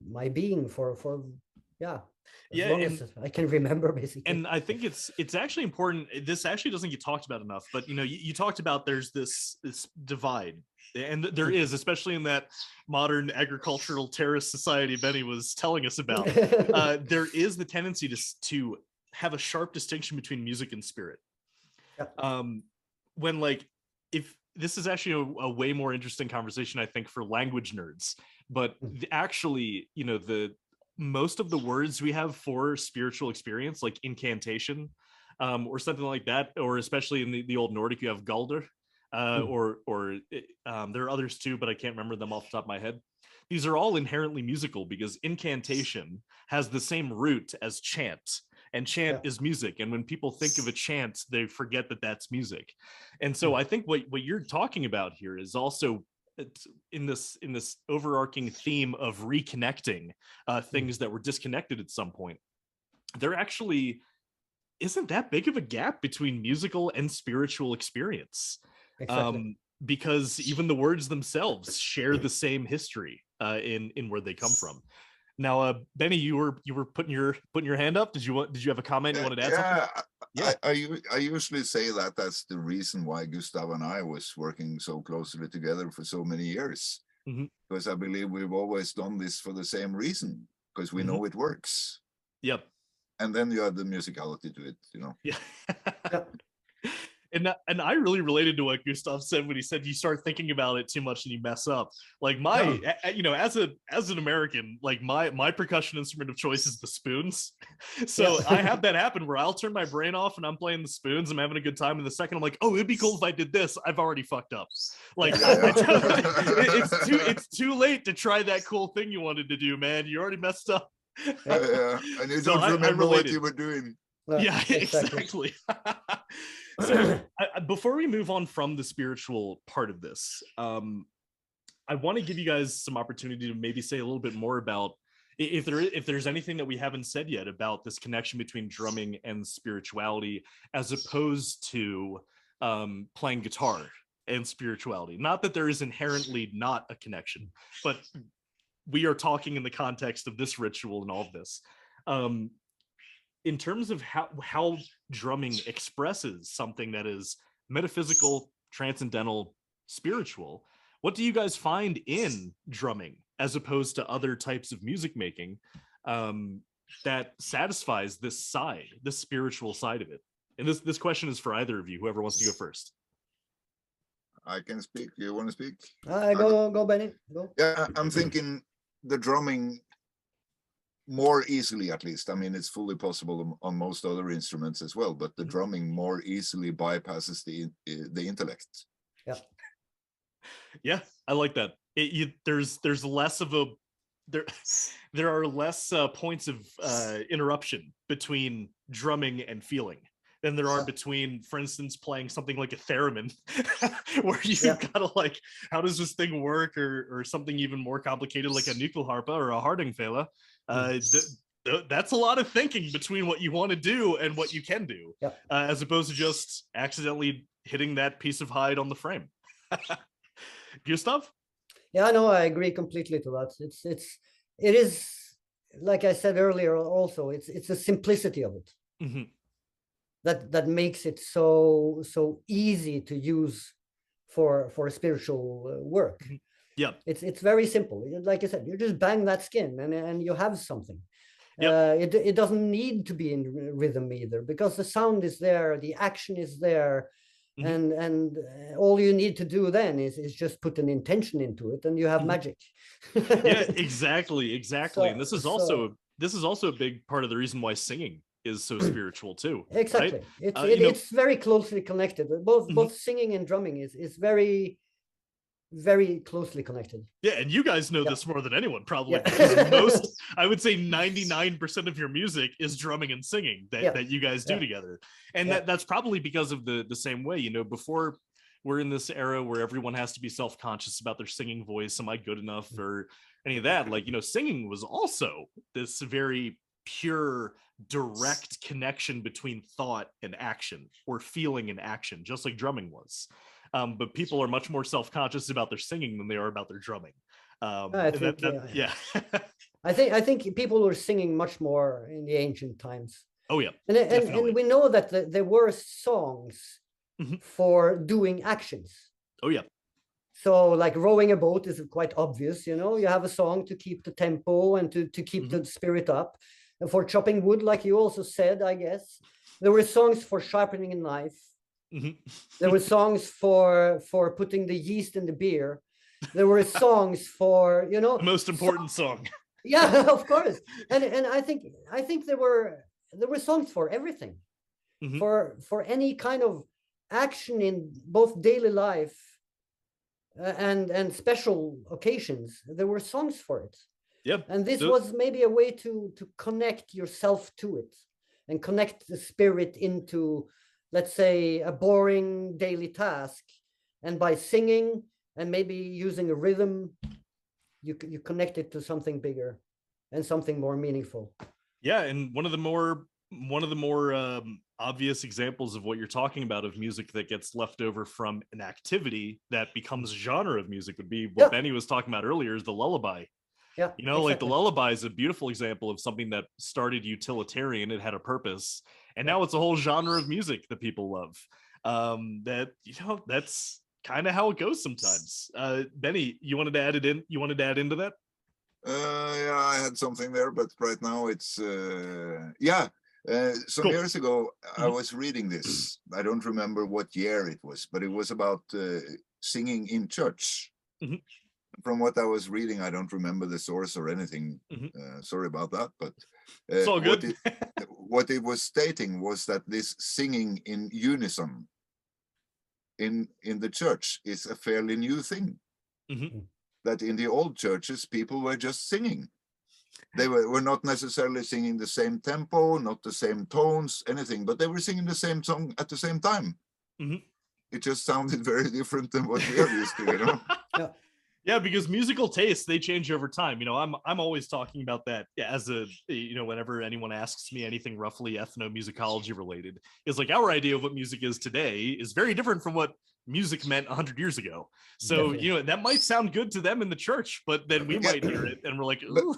my being for as long as I can remember, basically. And I think it's actually important. This actually doesn't get talked about enough, but you talked about there's this divide, and there is, especially in that modern agricultural terrorist society Benny was telling us about. There is the tendency to have a sharp distinction between music and spirit. When if this is actually a way more interesting conversation, I think, for language nerds, but actually, the most of the words we have for spiritual experience, like incantation, or something like that, or especially in the old Nordic, you have Galder, or there are others too, but I can't remember them off the top of my head. These are all inherently musical because incantation has the same root as chant. And chant is music. And when people think of a chant, they forget that that's music. And so I think what you're talking about here is also in this overarching theme of reconnecting things that were disconnected at some point. There actually isn't that big of a gap between musical and spiritual experience. Exactly. Because even the words themselves share the same history in where they come from. Now, Benny, you were putting your hand up. Did you have a comment you wanted to add something? I usually say that that's the reason why Gustav and I was working so closely together for so many years, because I believe we've always done this for the same reason, because we know it works. Yep. And then you add the musicality to it, Yeah. And I really related to what Gustav said when he said you start thinking about it too much and you mess up. Like you know, as an American, like my percussion instrument of choice is the spoons. So I have that happen where I'll turn my brain off and I'm playing the spoons. I'm having a good time. And the second I'm like, oh, it'd be cool if I did this. I've already fucked up. Like it's too late to try that cool thing you wanted to do, man. You already messed up. And you don't remember what you were doing. Yeah, exactly. So before we move on from the spiritual part of this, I want to give you guys some opportunity to maybe say a little bit more about if there's anything that we haven't said yet about this connection between drumming and spirituality, as opposed to playing guitar and spirituality. Not that there is inherently not a connection, but we are talking in the context of this ritual and all of this. In terms of how drumming expresses something that is metaphysical, transcendental, spiritual, what do you guys find in drumming as opposed to other types of music making that satisfies this spiritual side of it? And this question is for either of you, whoever wants to go first. I can speak. You want to speak? Go, Benny. Go. Yeah, I'm thinking the drumming more easily, at least. I mean, it's fully possible on most other instruments as well, but the drumming more easily bypasses the intellect. Yeah, I like that. There's less of a there are less points of interruption between drumming and feeling than there are between, for instance, playing something like a theremin, where you've got to like, how does this thing work, or something even more complicated like a nyckelharpa or a hardingfele. That's a lot of thinking between what you want to do and what you can do, as opposed to just accidentally hitting that piece of hide on the frame. Gustav? Yeah, no, I agree completely to that. It is, like I said earlier, also, it's the simplicity of it. Mm-hmm. That makes it so easy to use for spiritual work. Yeah, it's very simple. Like I said, you just bang that skin and you have something. It doesn't need to be in rhythm either, because the sound is there, the action is there, and all you need to do then is just put an intention into it, and you have magic. Yeah, exactly. And this is also a big part of the reason why singing is so spiritual too. Exactly. Right? It's very closely connected. Both singing and drumming is very, very closely connected. Yeah, and you guys know this more than anyone, probably. I would say 99% of your music is drumming and singing that you guys do together. And that's probably because of the same way, you know, before we're in this era where everyone has to be self-conscious about their singing voice. Am I good enough or any of that? Like, you know, singing was also this very pure, direct connection between thought and action, or feeling and action, just like drumming was. But people are much more self-conscious about their singing than they are about their drumming. I think people were singing much more in the ancient times. Oh yeah, and we know that there were songs for doing actions. Oh yeah. So like rowing a boat is quite obvious, you know, you have a song to keep the tempo and to keep the spirit up. And for chopping wood, like you also said, I guess, there were songs for sharpening a knife. There were songs for putting the yeast in the beer. There were songs for, you know, the most important song. Yeah, of course. And I think there were songs for everything. For any kind of action in both daily life and special occasions, there were songs for it. Yep. And this was maybe a way to connect yourself to it and connect the spirit into, let's say, a boring daily task. And by singing and maybe using a rhythm, you connect it to something bigger and something more meaningful. Yeah, and one of the more obvious examples of what you're talking about, of music that gets left over from an activity that becomes a genre of music, would be what Benny was talking about earlier, is the lullaby. Yeah, you know, like the lullaby is a beautiful example of something that started utilitarian. It had a purpose, and now it's a whole genre of music that people love. That, you know, that's kind of how it goes sometimes. Benny, you wanted to add it in? You wanted to add into that? Yeah, I had something there, but right now it's Some Cool. years ago, I Mhm. was reading this. I don't remember what year it was, but it was about singing in church. Mhm. From what I was reading, I don't remember the source or anything. Mhm. Sorry about that. But It's all what good. it was stating was that this singing in unison in the church is a fairly new thing. Mhm. That in the old churches, people were just singing. They were not necessarily singing the same tempo, not the same tones, anything, but they were singing the same song at the same time. Mhm. It just sounded very different than what we are used to, you know? Yeah. Yeah, because musical tastes, they change over time. I'm always talking about that as a, whenever anyone asks me anything roughly ethnomusicology related, is like our idea of what music is today is very different from what music meant 100 years ago. So, Definitely. that might sound good to them in the church, but then we Yeah. might hear it and we're like, But ooh.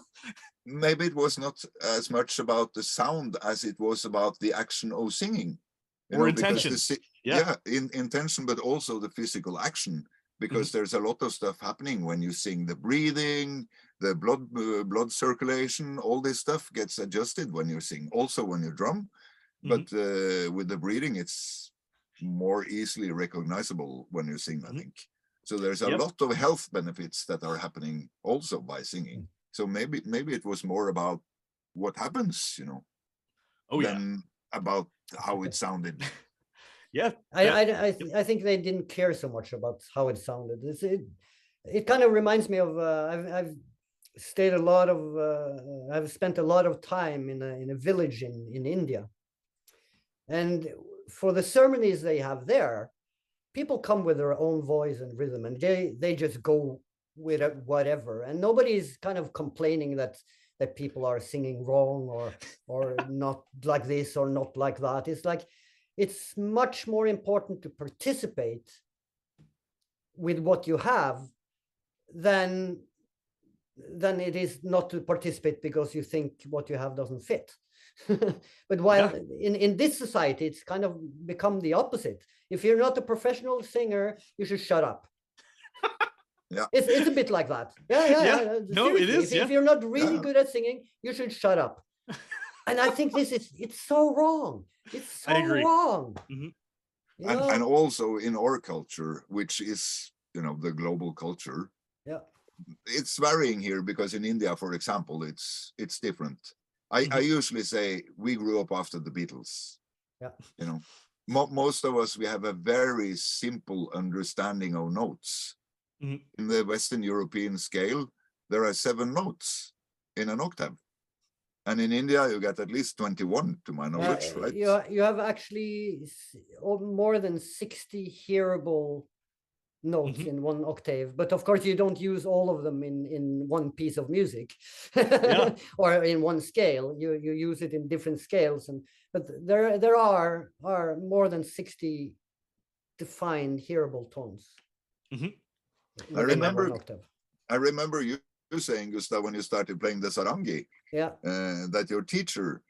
maybe it was not as much about the sound as it was about the action of singing, Or because intention. Yeah. in intention, but also the physical action, because there's a lot of stuff happening when you sing. The breathing, the blood circulation, all this stuff gets adjusted when you sing, also when you drum. But with the breathing, it's more easily recognizable when you sing, I think. So there's a Yep. lot of health benefits that are happening also by singing. So maybe it was more about what happens, Oh, yeah. than about how it sounded. Yeah. I think they didn't care so much about how it sounded. It kind of reminds me of I've stayed a lot of I've spent a lot of time in a village in India, and for the ceremonies they have there, people come with their own voice and rhythm, and they just go with whatever, and nobody's kind of complaining that people are singing wrong or not like this or not like that. It's like it's much more important to participate with what you have than it is not to participate because you think what you have doesn't fit. But while in this society, it's kind of become the opposite. If you're not a professional singer, you should shut up. Yeah. It's a bit like that. Yeah. No, it is. If you're not really good at singing, you should shut up. And I think it's so wrong. It's so I agree. wrong. And also in our culture, which is the global culture, it's varying here, because in India, for example, it's different. I usually say we grew up after the Beatles. Most of us, we have a very simple understanding of notes. In the Western European scale, there are 7 notes in an octave. And in India, you get at least 21, to my knowledge, right? You have actually more than 60 hearable notes in one octave, but of course you don't use all of them in one piece of music. Or in one scale. You use it in different scales, but there are more than 60 defined hearable tones. I remember you saying, Gustav, when you started playing the sarangi, that your teacher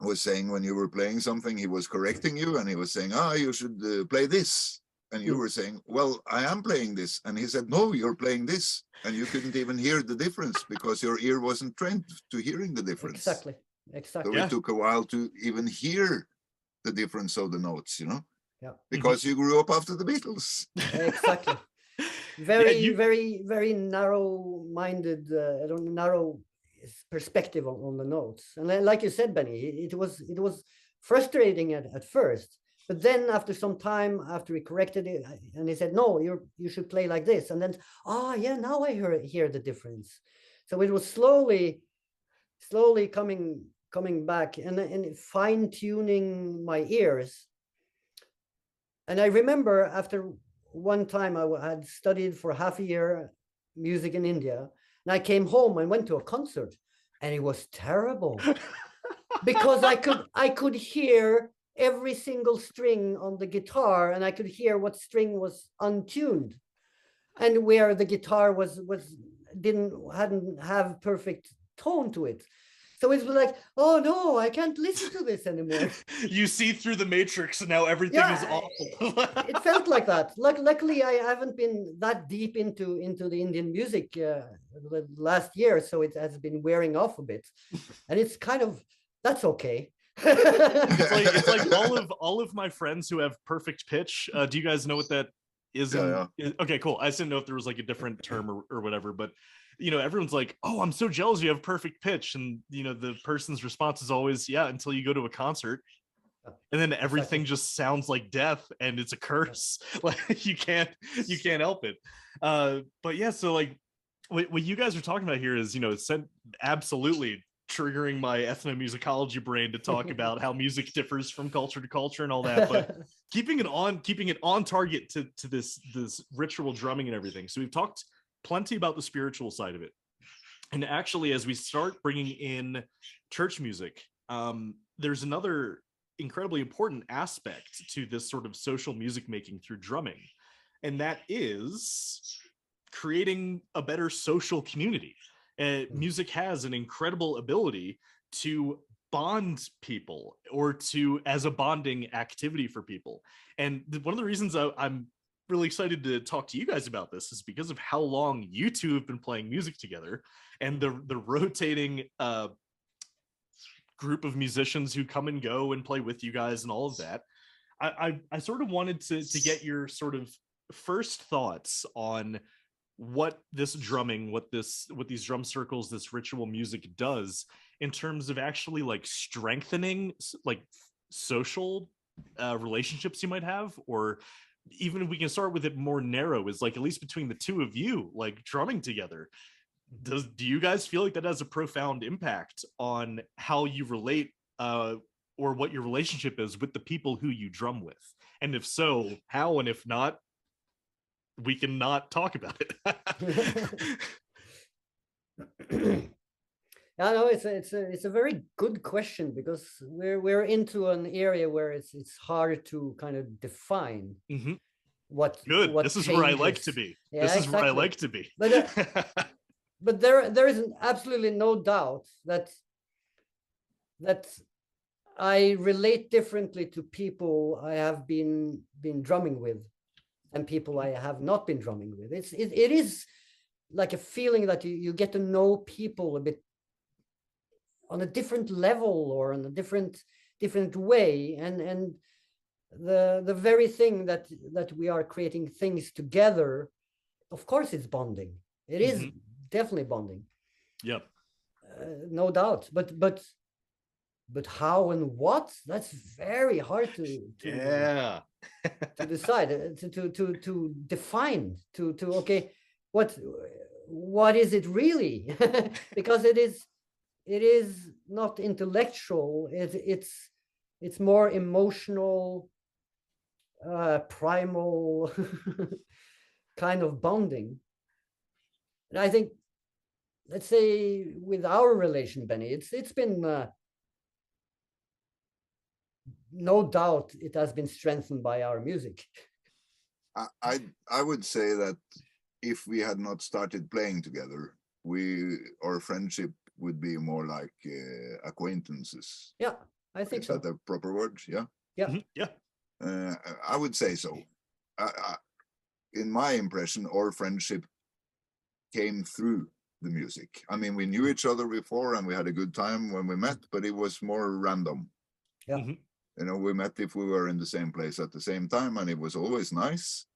was saying, when you were playing something, he was correcting you, and he was saying, you should play this. And you were saying, well, I am playing this. And he said, no, you're playing this. And you couldn't even hear the difference because your ear wasn't trained to hearing the difference. Exactly. So it took a while to even hear the difference of the notes, Yeah. Because you grew up after the Beatles. Exactly. Very narrow-minded, narrow perspective on the notes. And like you said, Benny, it was frustrating at first. But then after some time, after he corrected it, and he said, no, you should play like this. And then, now I hear the difference. So it was slowly coming back and fine-tuning my ears. And I remember after one time I had studied for half a year music in India, and I came home and went to a concert, and it was terrible because I could hear every single string on the guitar, and I could hear what string was untuned, and where the guitar hadn't have perfect tone to it. So it's like, oh no, I can't listen to this anymore. You see through the matrix and now everything is awful. It felt like that. Luckily, I haven't been that deep into the Indian music the last year, so it has been wearing off a bit, and it's kind of, that's okay. It's like all of my friends who have perfect pitch. Do you guys know what that is? Okay, cool. I just didn't know if there was like a different term or whatever, but you know, everyone's like, oh, I'm so jealous you have perfect pitch. And you know, the person's response is always, yeah, until you go to a concert. And then everything just sounds like death and it's a curse. Like you can't help it. But yeah, so like what you guys are talking about here is, you know, absolutely triggering my ethnomusicology brain to talk about how music differs from culture to culture and all that, but keeping it on target to this ritual drumming and everything. So we've talked plenty about the spiritual side of it, and actually as we start bringing in church music, there's another incredibly important aspect to this sort of social music making through drumming, and that is creating a better social community. Music has an incredible ability to bond people, or to as a bonding activity for people. And one of the reasons I'm really excited to talk to you guys about this is because of how long you two have been playing music together, and the rotating group of musicians who come and go and play with you guys and all of that. I sort of wanted to get your sort of first thoughts on what this drumming, what these drum circles, this ritual music does in terms of actually like strengthening like social relationships you might have, or even if we can start with it more narrow, is like at least between the two of you, like drumming together. Do you guys feel like that has a profound impact on how you relate or what your relationship is with the people who you drum with? And if so, how? And if not, we can not talk about it. Yeah, no, it's a very good question, because we're into an area where it's hard to kind of define what this is where I like to be. Yeah, this is exactly. where I like to be. But there is absolutely no doubt that I relate differently to people I have been drumming with and people I have not been drumming with. It is like a feeling that you get to know people a bit on a different level, or in a different way, and the very thing that we are creating things together, of course it's bonding. It is definitely bonding. Yep. No doubt. But how and what, that's very hard to yeah. to decide, to define, to okay, what is it really? Because it is not intellectual. It's more emotional, primal kind of bonding. And I think, let's say with our relation, Benny, it's been no doubt it has been strengthened by our music. I would say that if we had not started playing together, our friendship would be more like acquaintances. Yeah, I think so. Is that a proper word? Yeah. Yeah. Yeah. I would say so. In my impression, our friendship came through the music. I mean, we knew each other before and we had a good time when we met, but it was more random. Yeah. You know, we met if we were in the same place at the same time, and it was always nice.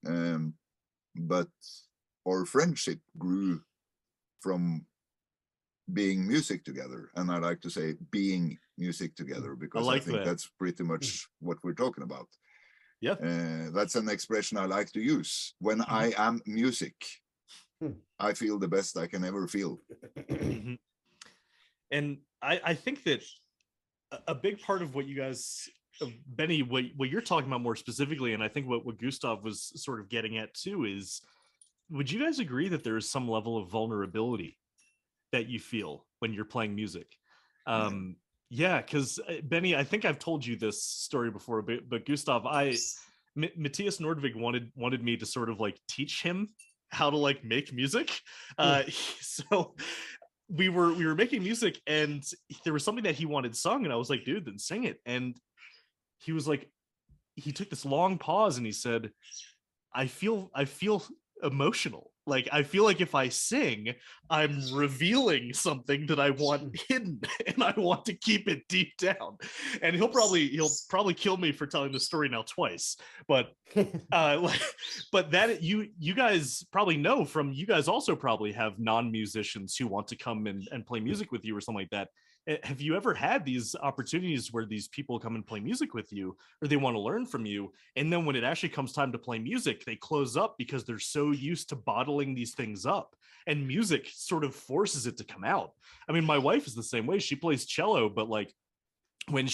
But our friendship grew from being music together, and I like to say being music together, because I think that's pretty much what we're talking about. Yeah. That's an expression I like to use. When I am music, I feel the best I can ever feel. And I think that a big part of what you guys, Benny, what you're talking about more specifically, and I think what Gustav was sort of getting at too, is, would you guys agree that there is some level of vulnerability that you feel when you're playing music? Yeah, because Benny, I think I've told you this story before, but Gustav, Matthias Nordvig wanted me to sort of like teach him how to like make music. So we were making music, and there was something that he wanted sung, and I was like, dude, then sing it. And he was like, he took this long pause and he said, I feel emotional. Like, I feel like if I sing, I'm revealing something that I want hidden, and I want to keep it deep down. And he'll probably kill me for telling the story now twice. But but that you guys probably know from, you guys also probably have non-musicians who want to come and play music with you or something like that. Have you ever had these opportunities where these people come and play music with you, or they want to learn from you, and then when it actually comes time to play music, they close up because they're so used to bottling these things up, and music sort of forces it to come out? I mean, my wife is the same way. She plays cello, but like when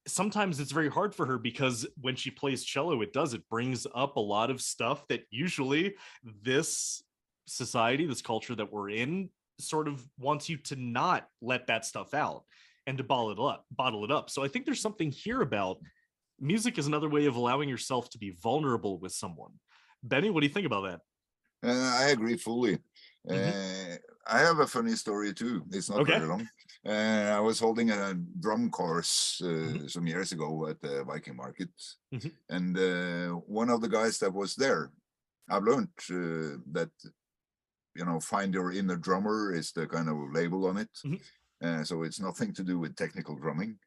sometimes it's very hard for her, because when she plays cello, it brings up a lot of stuff that usually this society, this culture that we're in, sort of wants you to not let that stuff out and to bottle it up. So I think there's something here about music is another way of allowing yourself to be vulnerable with someone. Benny, what do you think about that? I agree fully. I have a funny story too. It's not very long. I was holding a drum course some years ago at the Viking Market, and one of the guys that was there, I've learned that, you know, find your inner drummer is the kind of label on it. So it's nothing to do with technical drumming.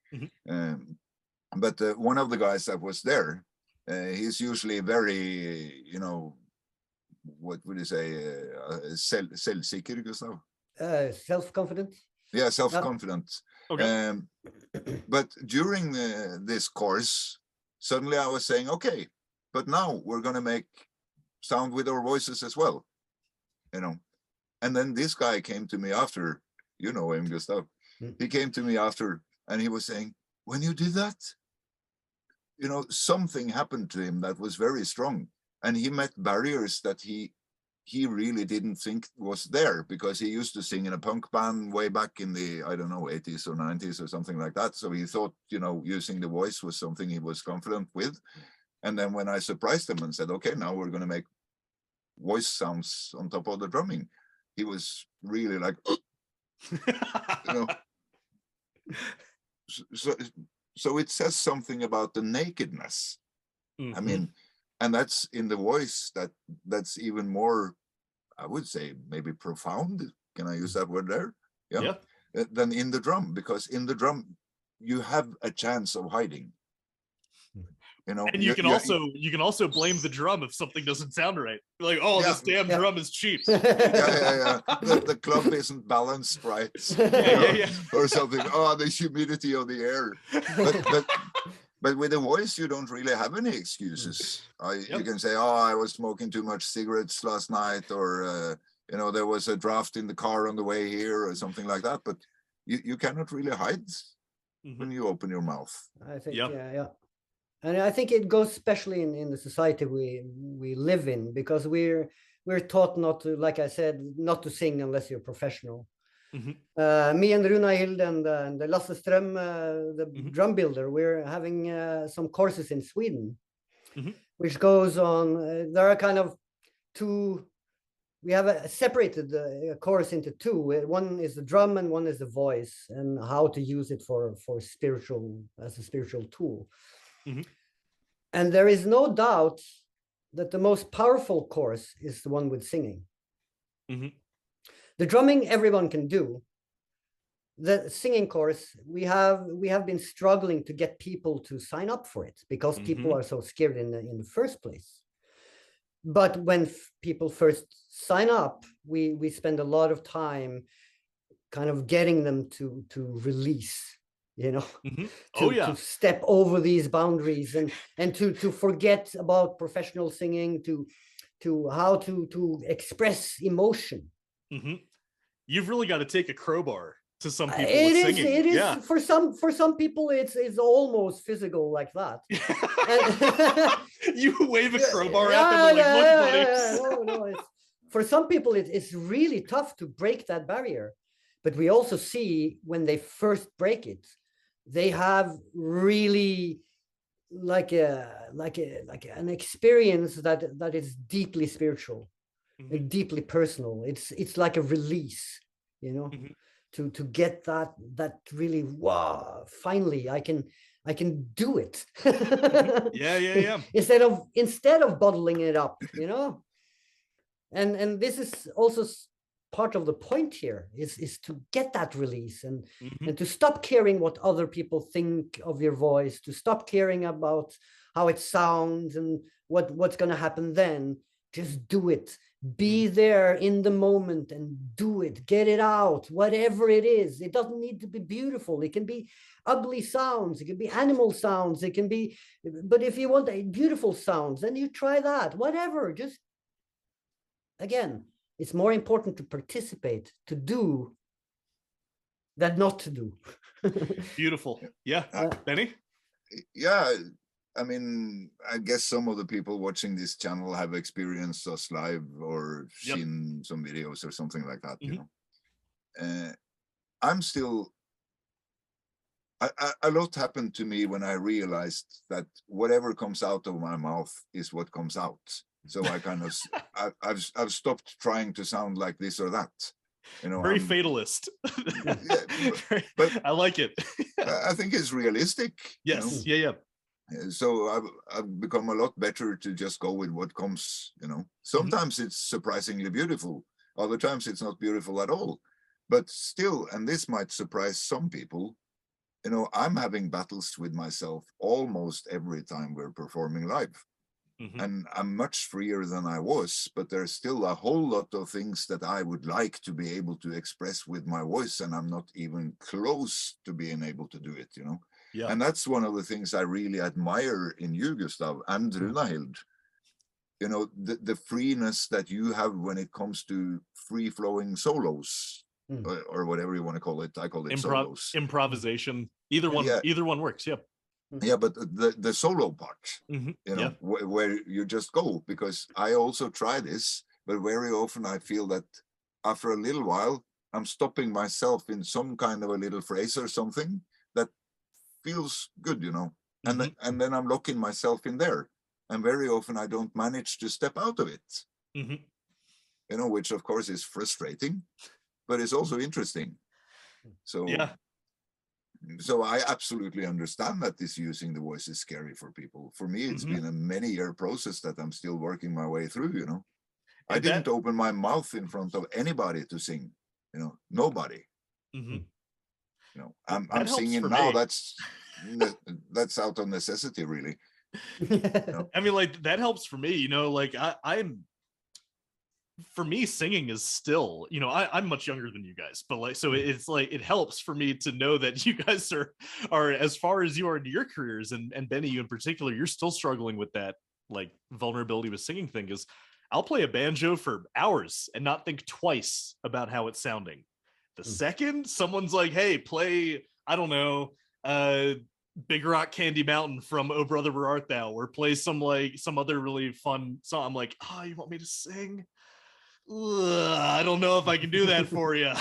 But one of the guys that was there, he's usually very, you know, what would you say, selvsikker, Gustav? Self-confident. Yeah, self-confident. But during this course, suddenly I was saying, okay, but now we're going to make sound with our voices as well. You know, and then this guy came to me after, you know him, Gustav. He came to me after, and he was saying, when you did that, you know, something happened to him that was very strong, and he met barriers that he really didn't think was there, because he used to sing in a punk band way back in the, I don't know, 80s or 90s or something like that. So he thought, you know, using the voice was something he was confident with. And then when I surprised him and said, okay, now we're going to make voice sounds on top of the drumming, he was really like, you know. So it says something about the nakedness. I mean, and that's in the voice that's even more, I would say, maybe profound. Can I use that word there? Yeah. Than in the drum, because in the drum you have a chance of hiding. You know, and you can also blame the drum if something doesn't sound right. You're like, oh, this damn drum is cheap. The club isn't balanced right. Or something. Oh, the humidity of the air. But with the voice, you don't really have any excuses. You can say, oh, I was smoking too much cigarettes last night, or you know, there was a draft in the car on the way here, or something like that. But you cannot really hide when you open your mouth. I think, and I think it goes especially in the society we live in, because we're taught not to, like I said, not to sing unless you're professional. Me and Runahild and Lasse Ström, the drum builder, we're having some courses in Sweden, which goes on. There are kind of two. We have separated the course into two. One is the drum and one is the voice, and how to use it for spiritual, as a spiritual tool. And there is no doubt that the most powerful course is the one with singing. The drumming everyone can do. The singing course, we have been struggling to get people to sign up for it, because people are so scared in the first place. But when people first sign up, we spend a lot of time kind of getting them to release, you know, to step over these boundaries and to forget about professional singing, to how to express emotion. You've really got to take a crowbar to some people with singing. It is for some people it's almost physical like that. You wave a crowbar at them, like, look, buddy. No, for some people it's really tough to break that barrier. But we also see when they first break it, they have really like an experience that is deeply spiritual, like deeply personal. It's like a release. you know, Mhm. to get that really, wow, finally I can do it. Yeah. instead of bottling it up, you know. And this is also part of the point here, is to get that release, Mhm. and to stop caring what other people think of your voice, to stop caring about how it sounds and what's going to happen then. Just do it. Be there in the moment and do it. Get it out, whatever it is. It doesn't need to be beautiful. It can be ugly sounds, it can be animal sounds, it can be, but if you want beautiful sounds, then you try that. Whatever, just, again, it's more important to participate, to do, than not to do. Beautiful. Yeah. Benny? Yeah, I mean, I guess some of the people watching this channel have experienced us live or seen some videos or something like that, you know. I'm still, a lot happened to me when I realized that whatever comes out of my mouth is what comes out. So I kind of, I've stopped trying to sound like this or that. You know, very fatalist. but I like it. I think it's realistic. Yes. You know? Yeah. So I've become a lot better to just go with what comes, you know. Sometimes it's surprisingly beautiful. Other times it's not beautiful at all. But still, and this might surprise some people, you know, I'm having battles with myself almost every time we're performing live. And I'm much freer than I was, but there's still a whole lot of things that I would like to be able to express with my voice, and I'm not even close to being able to do it, you know. Yeah. And that's one of the things I really admire in you, Gustav, and Runahild. You know, the freeness that you have when it comes to free-flowing solos, or whatever you want to call it. I call it solos. Improvisation. Either one works. Yep. Yeah, but the solo part, you know, where you just go, because I also try this, but very often I feel that after a little while, I'm stopping myself in some kind of a little phrase or something that feels good, you know, and then I'm locking myself in there. And very often I don't manage to step out of it, you know, which of course is frustrating, but it's also interesting. So yeah. So I absolutely understand that this using the voice is scary for people. For me, it's been a many-year process that I'm still working my way through, you know. I didn't open my mouth in front of anybody to sing, you know, nobody. You know, I'm singing now. That's out of necessity, really. You know? I mean, like, that helps for me, you know, like I'm, for me, singing is still, you know, I'm much younger than you guys, but like, so it's like, it helps for me to know that you guys are as far as you are into your careers, and Benny, you in particular, you're still struggling with that, like, vulnerability with singing thing. Is I'll play a banjo for hours and not think twice about how it's sounding. The second someone's like, hey, play, I don't know, Big Rock Candy Mountain from Oh Brother Where Art Thou, or play some other really fun song, I'm like, oh, you want me to sing? I don't know if I can do that for you.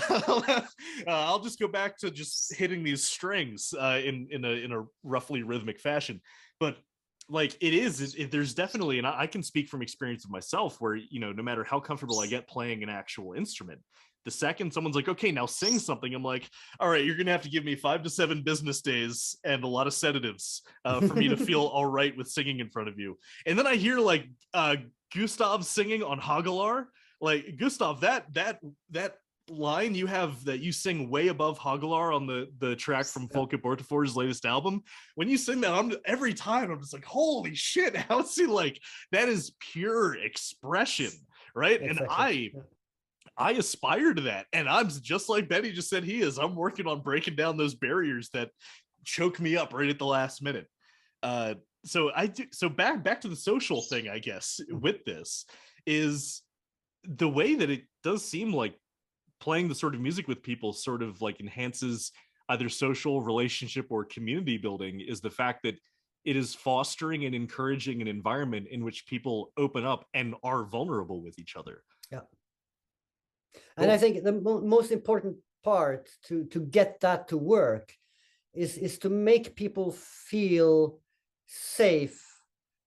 I'll just go back to just hitting these strings in a roughly rhythmic fashion. But like, there's definitely, and I can speak from experience of myself, where, you know, no matter how comfortable I get playing an actual instrument, the second someone's like, okay, now sing something, I'm like, all right, you're gonna have to give me 5 to 7 business days and a lot of sedatives for me to feel all right with singing in front of you. And then I hear like Gustav singing on Hagelar. Like, Gustav, that line you have that you sing way above Hagelar on the track from Folket Bortafor's latest album, when you sing that, every time I'm just like, holy shit, how is he, like, that is pure expression, right? Exactly. And I aspire to that, and I'm just like Benny just said he is. I'm working on breaking down those barriers that choke me up right at the last minute. So back to the social thing, I guess, with this is the way that it does seem like playing the sort of music with people sort of like enhances either social relationship or community building, is the fact that it is fostering and encouraging an environment in which people open up and are vulnerable with each other. Yeah. And I think the most important part to get that to work is to make people feel safe,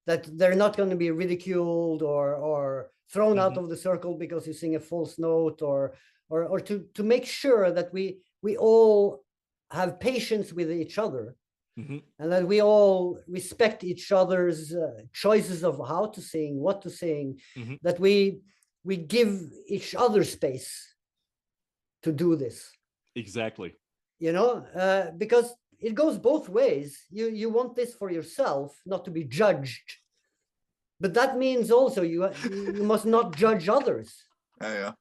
that they're not going to be ridiculed or thrown out of the circle because you sing a false note, or or to make sure that we all have patience with each other, and that we all respect each other's choices of how to sing, what to sing, that we give each other space to do this. Exactly. You know, because it goes both ways. You want this for yourself, not to be judged, but that means also you must not judge others. Yeah.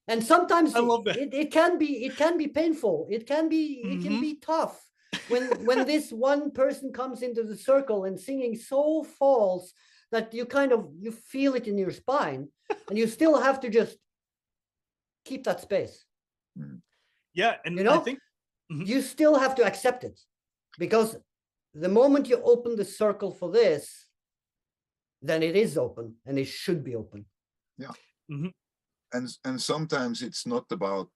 And sometimes I love that. it can be painful. It can be tough when this one person comes into the circle and singing so false that you feel it in your spine, and you still have to just keep that space. Yeah, and you know, I think you still have to accept it, because the moment you open the circle for this, then it is open, and it should be open. Yeah. And sometimes it's not about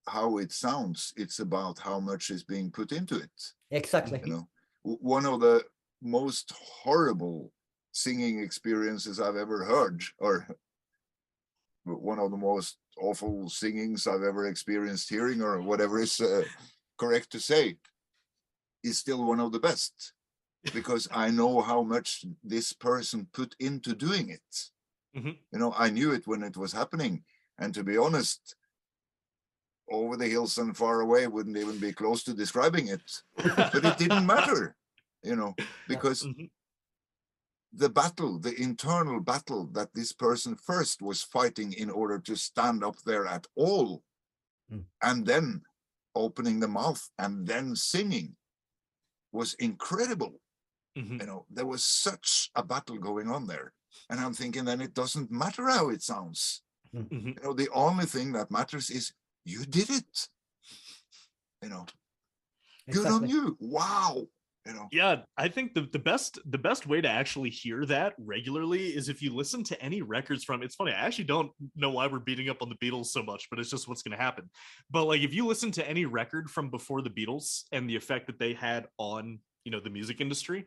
how it sounds, it's about how much is being put into it. Exactly. You know, one of the most horrible singing experiences I've ever heard, or one of the most awful singings I've ever experienced hearing, or whatever is correct to say, is still one of the best, because I know how much this person put into doing it. You know, I knew it when it was happening, and to be honest, over the hills and far away wouldn't even be close to describing it, but it didn't matter, you know, because the battle, the internal battle that this person first was fighting in order to stand up there at all, and then opening the mouth and then singing, was incredible. You know, there was such a battle going on there, and I'm thinking, then it doesn't matter how it sounds. You know, the only thing that matters is you did it. You know, good on you. Wow. You know. Yeah, I think the best way to actually hear that regularly is if you listen to any records from. It's funny, I actually don't know why we're beating up on the Beatles so much, but it's just what's going to happen. But like, if you listen to any record from before the Beatles and the effect that they had on, you know, the music industry,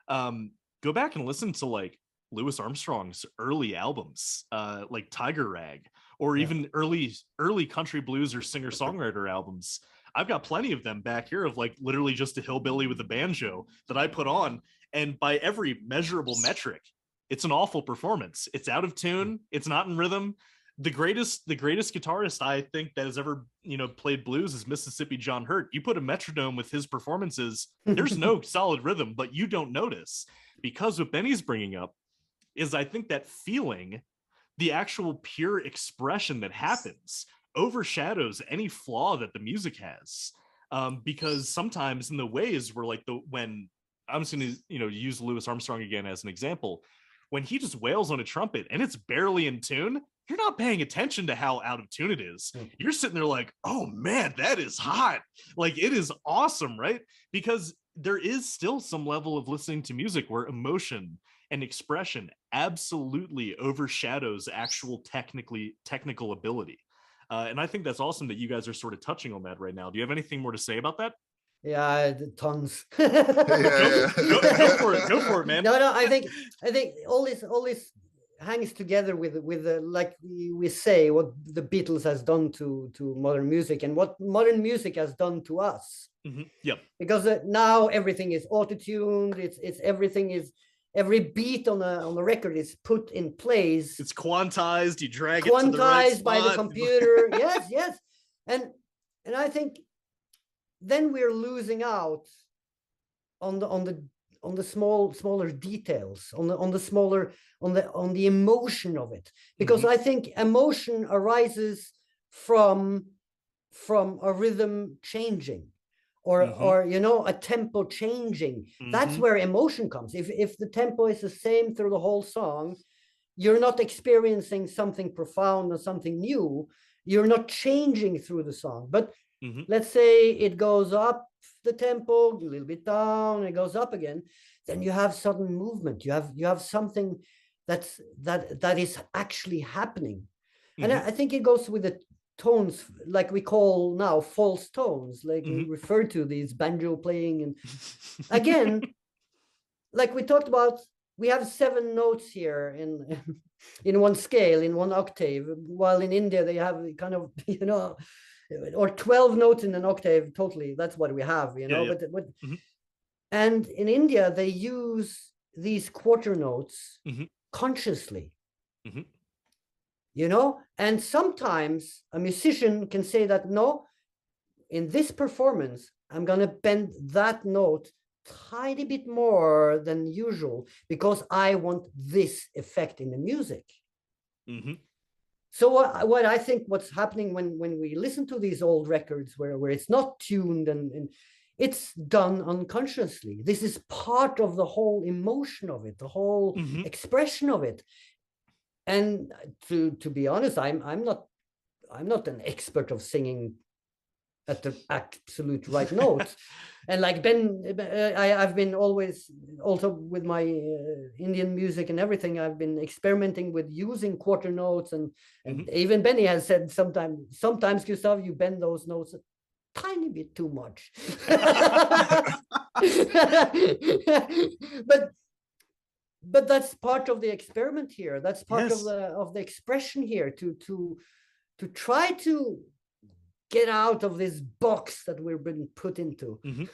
go back and listen to like Louis Armstrong's early albums, like Tiger Rag, or even early country blues or singer-songwriter albums. I've got plenty of them back here of like literally just a hillbilly with a banjo that I put on, and by every measurable metric, it's an awful performance. It's out of tune. It's not in rhythm. The greatest guitarist I think that has ever, you know, played blues is Mississippi John Hurt. You put a metronome with his performances, there's no solid rhythm, but you don't notice, because what Benny's bringing up is, I think, that feeling, the actual pure expression that happens overshadows any flaw that the music has. Because sometimes in the ways where like when I'm just going to, you know, use Louis Armstrong again as an example, when he just wails on a trumpet and it's barely in tune, you're not paying attention to how out of tune it is. You're sitting there like, oh man, that is hot. Like, it is awesome, right? Because there is still some level of listening to music where emotion and expression absolutely overshadows actual technical ability. And I think that's awesome that you guys are sort of touching on that right now. Do you have anything more to say about that? Yeah, tons. Go for it, man. No, I think all this hangs together with like we say, what the Beatles has done to modern music, and what modern music has done to us. Yep. Because now everything is auto-tuned. It's everything is, every beat on a record is put in place. It's quantized. You drag it to the right spot. By the computer. yes. And I think then we're losing out on the smaller details, on the emotion of it, because I think emotion arises from a rhythm changing, or you know, a tempo changing. That's where emotion comes. If the tempo is the same through the whole song, you're not experiencing something profound or something new. You're not changing through the song. But let's say it goes up the tempo, a little bit down, it goes up again, then you have sudden movement. You have something that is actually happening. And I think it goes with the tones, like we call now false tones, like we refer to these banjo playing. And again, like we talked about, we have 7 notes here in one scale, in one octave, while in India they have kind of, you know, or 12 notes in an octave totally. That's what we have, you know. But and in India they use these quarter notes consciously. You know, and sometimes a musician can say that, no, in this performance, I'm going to bend that note tiny bit more than usual because I want this effect in the music. So what I think what's happening when we listen to these old records where it's not tuned and it's done unconsciously. This is part of the whole emotion of it, the whole expression of it. And to be honest, I'm not an expert of singing at the absolute right notes. And like I've been always also with my Indian music and everything, I've been experimenting with using quarter notes, and even Benny has said sometimes Gustav, you bend those notes a tiny bit too much. But that's part of the experiment here. That's part of the expression here, to try to get out of this box that we've been put into. And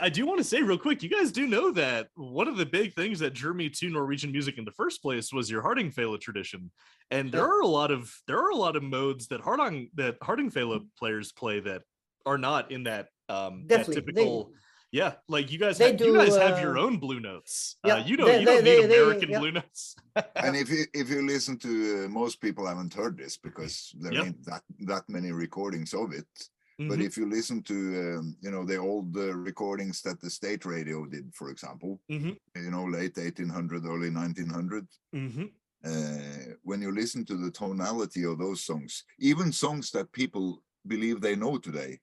I do want to say real quick, you guys do know that one of the big things that drew me to Norwegian music in the first place was your Hardingfele tradition. And there are a lot of modes that Hardingfele players play that are not in that that typical. Like you guys have your own blue notes. You don't need American blue notes. And if you listen to most people haven't heard this because there ain't that many recordings of it. But if you listen to the old recordings that the state radio did, for example, late 1800, early 1900, when you listen to the tonality of those songs, even songs that people believe they know today.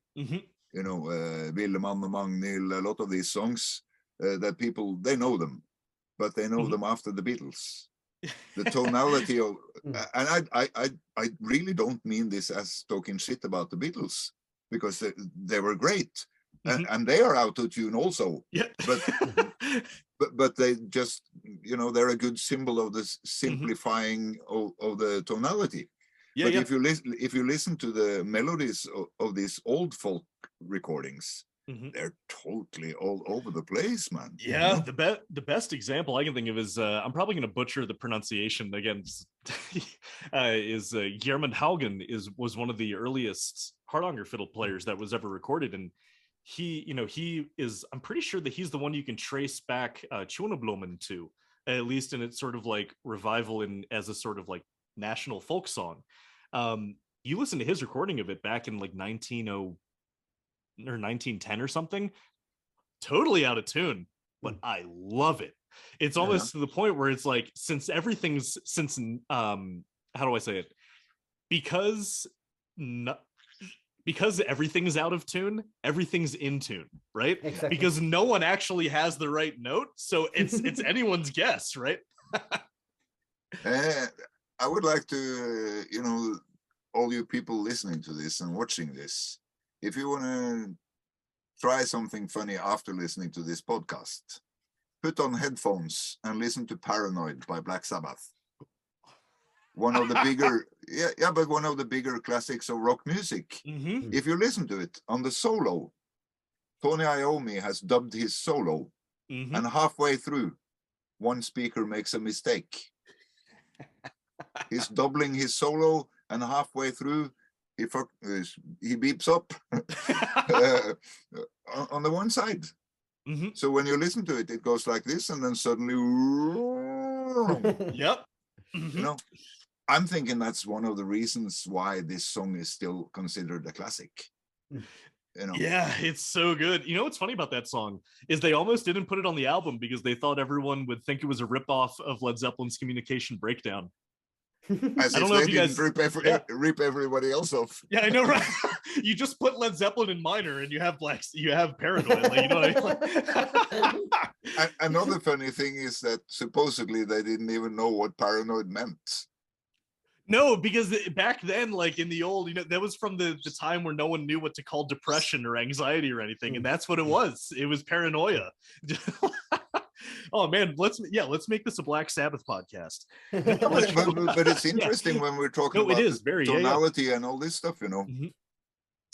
Villemann and Magnhild, a lot of these songs that people, they know them, but they know them after the Beatles. The tonality of, and I really don't mean this as talking shit about the Beatles, because they were great, and they are out of tune also. But they just, they're a good symbol of the simplifying of the tonality. But if you listen to the melodies of these old folk recordings, they're totally all over the place, man. The best example I can think of is I'm probably going to butcher the pronunciation again. Is Gjermund Haugen was one of the earliest hardanger fiddle players that was ever recorded, and he is, I'm pretty sure that he's the one you can trace back Tjoneblomen to, at least in its sort of like revival as a sort of like national folk song. You listen to his recording of it back in like 1900 or 1910 or something, totally out of tune, but I love it. It's almost to the point where it's like, how do I say it? Because everything's out of tune, everything's in tune, right? Exactly. Because no one actually has the right note, so it's anyone's guess, right? I would like to, all you people listening to this and watching this, if you want to try something funny after listening to this podcast, put on headphones and listen to Paranoid by Black Sabbath. One of the bigger, but one of the bigger classics of rock music. If you listen to it on the solo, Tony Iommi has dubbed his solo, and halfway through, one speaker makes a mistake. He's doubling his solo, and halfway through, he beeps up on the one side. So when you listen to it, it goes like this, and then suddenly, I'm thinking that's one of the reasons why this song is still considered a classic. Yeah, it's so good. What's funny about that song is they almost didn't put it on the album because they thought everyone would think it was a ripoff of Led Zeppelin's Communication Breakdown. As I don't know if you guys rip everybody else off. Yeah, I know, right? You just put Led Zeppelin in minor, and you have Paranoid. Another funny thing is that supposedly they didn't even know what Paranoid meant. No, because back then, like in the old, that was from the time where no one knew what to call depression or anxiety or anything, and that's what it was. It was paranoia. Oh man, let's make this a Black Sabbath podcast. But it's interesting when we're talking No, it about is the very tonality and all this stuff, you know,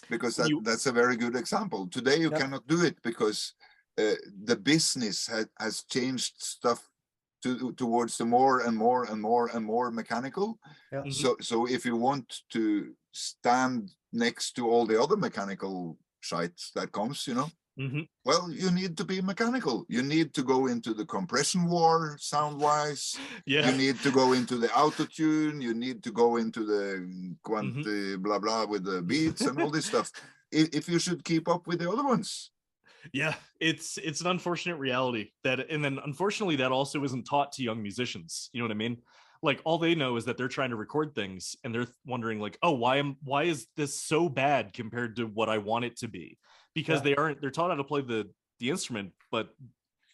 because that's a very good example. Today you cannot do it because the business has changed stuff towards the more and more and more and more mechanical. So if you want to stand next to all the other mechanical sites that comes, you know, well, you need to be mechanical. You need to go into the compression war sound wise. You need to go into the auto tune. You need to go into the blah blah with the beats and all this stuff if you should keep up with the other ones. Yeah, it's an unfortunate reality and then unfortunately that also isn't taught to young musicians. You know what I mean? Like all they know is that they're trying to record things and they're wondering like, oh, why is this so bad compared to what I want it to be? Because they're taught how to play the instrument, but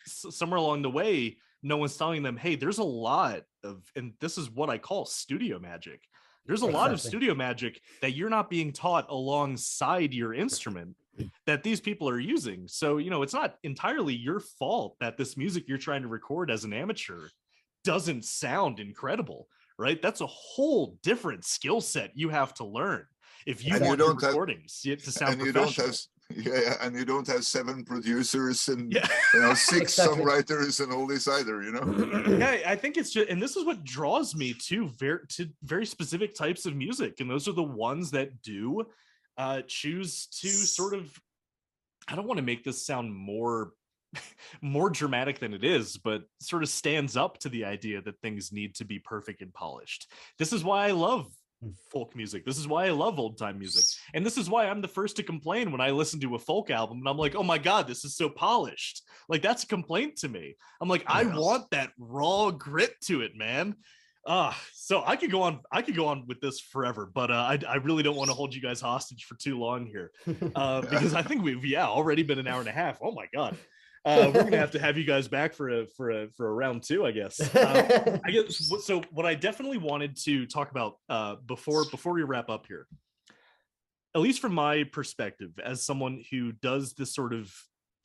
somewhere along the way, no one's telling them, hey, there's a lot of, and this is what I call studio magic. There's a lot of studio magic that you're not being taught alongside your instrument that these people are using. So, you know, it's not entirely your fault that this music you're trying to record as an amateur doesn't sound incredible, right? That's a whole different skill set you have to learn if you want your recordings to sound professional. And you don't have 7 producers and you know 6 songwriters and all this either, you know. Yeah, I think it's just, and this is what draws me to very specific types of music, and those are the ones that do choose to sort of, I don't want to make this sound more dramatic than it is, but sort of stands up to the idea that things need to be perfect and polished. This is why I love folk music. This is why I love old time music. And this is why I'm the first to complain when I listen to a folk album and I'm like, oh my God, this is so polished. Like that's a complaint to me. I'm like, I want that raw grit to it, man. So I could go on with this forever, but I really don't want to hold you guys hostage for too long here. Because I think we've already been an hour and a half. Oh my God. We're gonna have to have you guys back for a round 2, I guess. I guess so. What I definitely wanted to talk about before we wrap up here, at least from my perspective, as someone who does this sort of,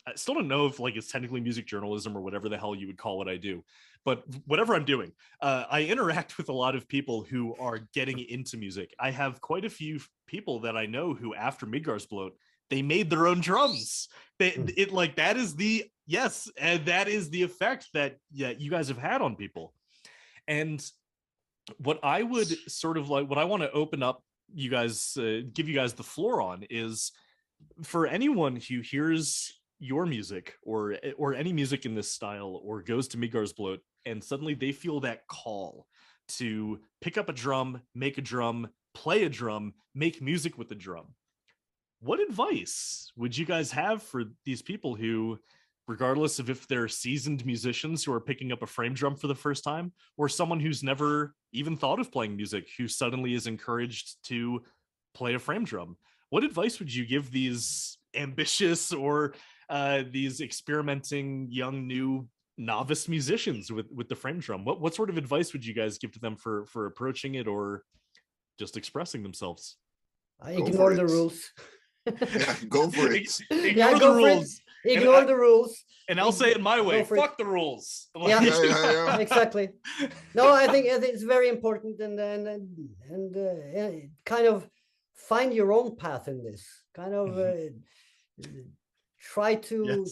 I still don't know if like it's technically music journalism or whatever the hell you would call what I do, but whatever I'm doing, I interact with a lot of people who are getting into music. I have quite a few people that I know who, after Midgardsblot, they made their own drums. That is the effect that you guys have had on people. And what I would sort of like, what I want to open up you guys, give you guys the floor on is for anyone who hears your music or any music in this style or goes to Midgardsblot and suddenly they feel that call to pick up a drum, make a drum, play a drum, make music with the drum. What advice would you guys have for these people who, regardless of if they're seasoned musicians who are picking up a frame drum for the first time, or someone who's never even thought of playing music, who suddenly is encouraged to play a frame drum? What advice would you give these ambitious or these experimenting young new novice musicians with the frame drum? What sort of advice would you guys give to them for approaching it or just expressing themselves? I ignore the rules. Yeah, go for it. Ignore the rules. Ignore the rules. And I'll say it my way. Fuck the rules. Yeah. Exactly. No, I think it's very important, and kind of find your own path in this. Kind of try to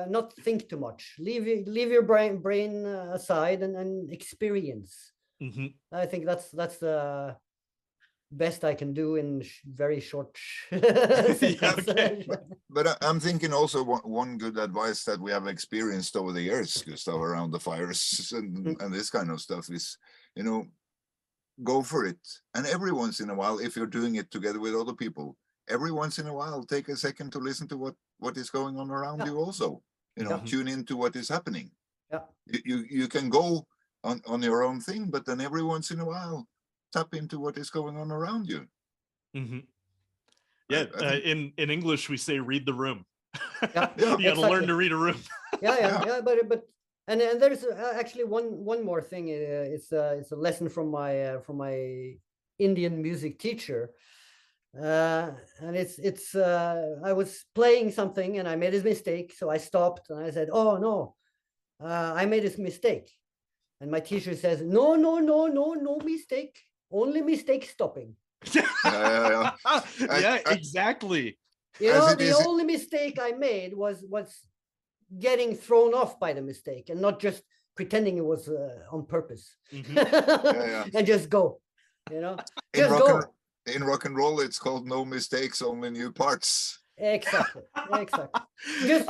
not think too much. Leave your brain aside and experience. I think that's the best I can do in very short But I'm thinking also one good advice that we have experienced over the years, Gustav, around the fires and this kind of stuff is, you know, go for it. And every once in a while, if you're doing it together with other people, every once in a while, take a second to listen to what is going on around you also, you know, tune into what is happening. You can go on your own thing, but then every once in a while, tap into what is going on around you. In English we say read the room. You gotta learn to read a room. But and there's actually one more thing. It's a lesson from my Indian music teacher, and it's I was playing something and I made a mistake, so I stopped and I said, oh no, I made a mistake. And my teacher says, no, no, no, no, no mistake. Only mistake stopping. Yeah. Yeah, exactly. You As know, it the is, only mistake I made was getting thrown off by the mistake and not just pretending it was on purpose. Yeah. And just go, you know, in just rock and, go. in rock and roll, it's called no mistakes, only new parts. Exactly. I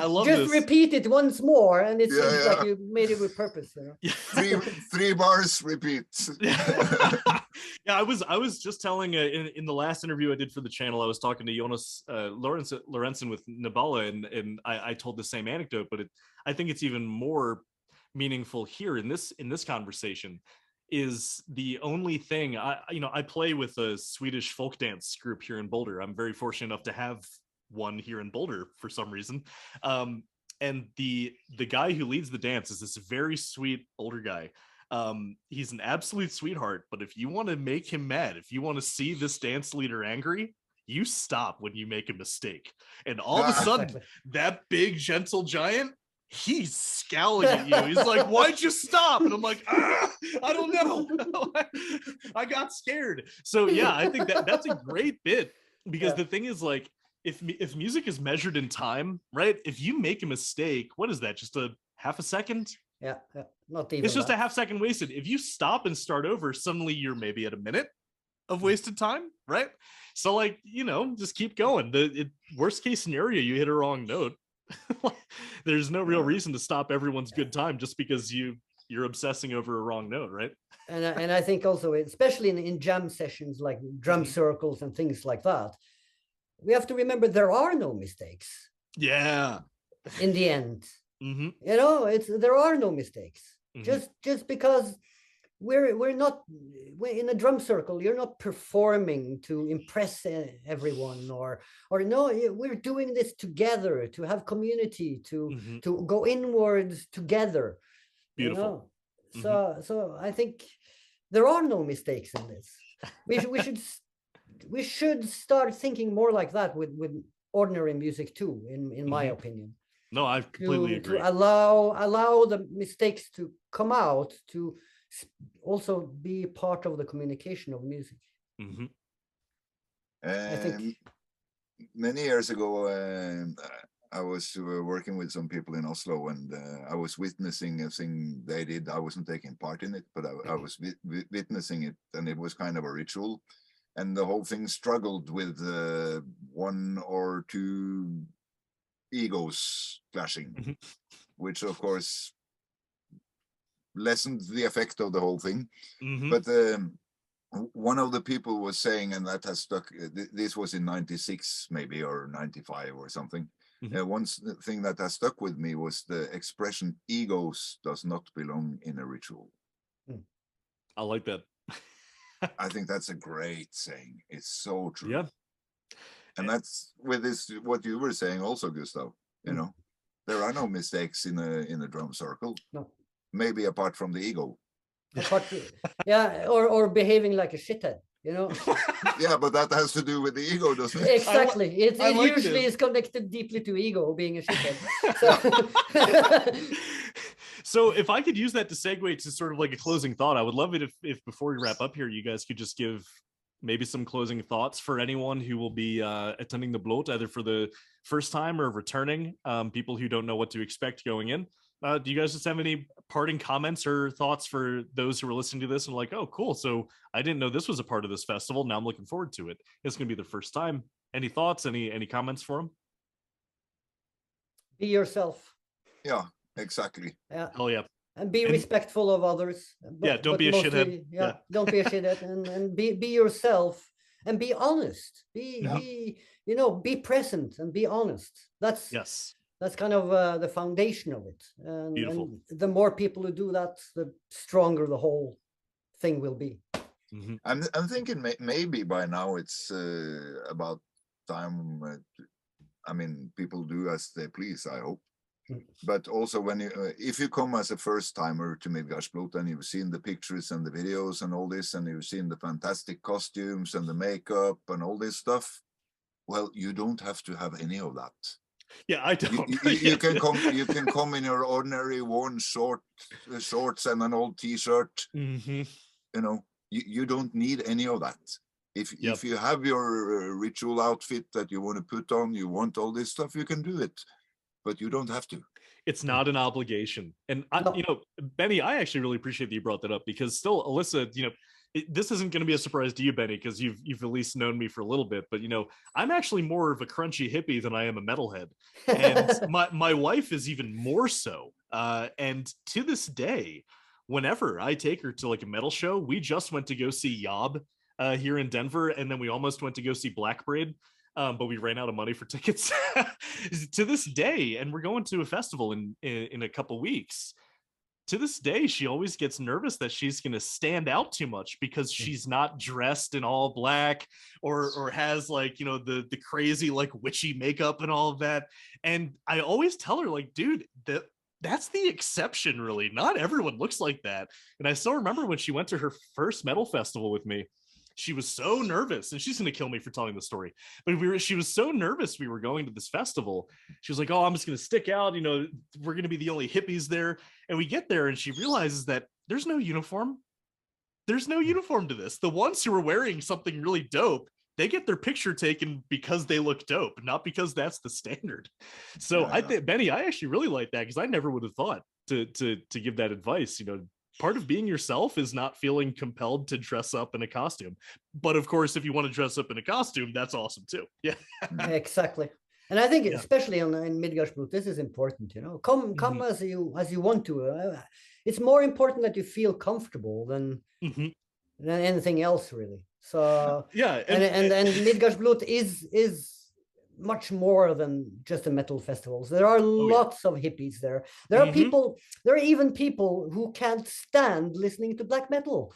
love Just this. repeat it once more, and it seems like Yeah. you made it with purpose. You know? Three bars, repeat. Yeah, I was just telling in the last interview I did for the channel, I was talking to Jonas Lorentzen with Nabala, and I told the same anecdote, but I think it's even more meaningful here in this conversation. Is the only thing I play with a Swedish folk dance group here in Boulder. I'm very fortunate enough to have one here in Boulder for some reason. And the guy who leads the dance is this very sweet older guy. He's an absolute sweetheart, but if you want to make him mad, if you want to see this dance leader angry, you stop when you make a mistake. And all of a sudden, that big gentle giant, he's scowling at you. He's like, why'd you stop? And I'm like, I don't know. I got scared. So yeah, I think that's a great bit, because the thing is, like, if music is measured in time, right? If you make a mistake, what is that? Just a half a second? Yeah, not even. It's just a half second wasted. If you stop and start over, suddenly you're maybe at a minute of wasted time, right? So, like, just keep going. Worst case scenario, you hit a wrong note. There's no real reason to stop everyone's good time just because you're obsessing over a wrong note, right? And I think also, especially in jam sessions like drum circles and things like that, we have to remember there are no mistakes. Yeah. In the end, Mm-hmm. There are no mistakes. Mm-hmm. Just because we're not in a drum circle, you're not performing to impress everyone, or no, we're doing this together to have community, to go inwards together. Beautiful. So I think there are no mistakes in this. We should start thinking more like that with ordinary music too, in my opinion. No, I completely agree. To allow the mistakes to come out, to also be part of the communication of music. I think many years ago, I was working with some people in Oslo, and I was witnessing a thing they did. I wasn't taking part in it, but I was witnessing it, and it was kind of a ritual. And the whole thing struggled with one or two egos clashing, which of course lessened the effect of the whole thing. But one of the people was saying, and that has stuck, this was in 96 maybe, or 95 or something. One thing that has stuck with me was the expression, egos does not belong in a ritual. I like that. I think that's a great saying. It's so true. Yeah. And that's with this, what you were saying also, Gustav, there are no mistakes in a drum circle. No. Maybe apart from the ego. Or behaving like a shithead, Yeah, but that has to do with the ego, doesn't it? Exactly. It like usually this. is connected deeply to ego, being a shithead. So if I could use that to segue to sort of like a closing thought, I would love it if before we wrap up here, you guys could just give maybe some closing thoughts for anyone who will be attending the Blot, either for the first time or returning, people who don't know what to expect going in. Do you guys just have any parting comments or thoughts for those who are listening to this and like, oh, cool, so I didn't know this was a part of this festival. Now I'm looking forward to it. It's going to be the first time. Any thoughts, any comments for them? Be yourself. Yeah, exactly. Yeah. Oh, yeah. And be respectful of others. Don't be a shithead. Yeah, don't be a shithead, and be yourself, and be honest. Be present and be honest. That's kind of the foundation of it. And the more people who do that, the stronger the whole thing will be. I'm thinking maybe by now it's about time. People do as they please, I hope. But also when if you come as a first timer to Midgardsblot and you've seen the pictures and the videos and all this, and you've seen the fantastic costumes and the makeup and all this stuff, well, you don't have to have any of that. Yeah, I don't. You can come. You can come in your ordinary worn shorts and an old T-shirt. Mm-hmm. You know, you don't need any of that. If you have your ritual outfit that you want to put on, you want all this stuff, you can do it, but you don't have to. It's not an obligation. And Benny, I actually really appreciate that you brought that up, because still, Alyssa, this isn't going to be a surprise to you, Benny, because you've at least known me for a little bit, but I'm actually more of a crunchy hippie than I am a metalhead, and my wife is even more so. And to this day, whenever I take her to like a metal show, we just went to go see Yob here in Denver, and then we almost went to go see Black Braid, but we ran out of money for tickets. To this day, and we're going to a festival in a couple weeks. To this day, she always gets nervous that she's going to stand out too much because she's not dressed in all black or has like, the crazy like witchy makeup and all of that. And I always tell her like, dude, that's the exception, really. Not everyone looks like that. And I still remember when she went to her first metal festival with me, she was so nervous, and she's going to kill me for telling the story, but she was so nervous we were going to this festival. She was like, oh, I'm just going to stick out. We're going to be the only hippies there. And we get there and she realizes that there's no uniform. There's no uniform to this. The ones who are wearing something really dope, they get their picture taken because they look dope, not because that's the standard. So I think, Benny, I actually really like that, because I never would have thought to give that advice. Part of being yourself is not feeling compelled to dress up in a costume. But of course, if you want to dress up in a costume, that's awesome too. Yeah, exactly. And I think especially in Midgardsblot, this is important. Come as you want to. It's more important that you feel comfortable than anything else, really. So and Midgardsblot is much more than just a metal festivals. There are lots of hippies there. There are people. There are even people who can't stand listening to black metal.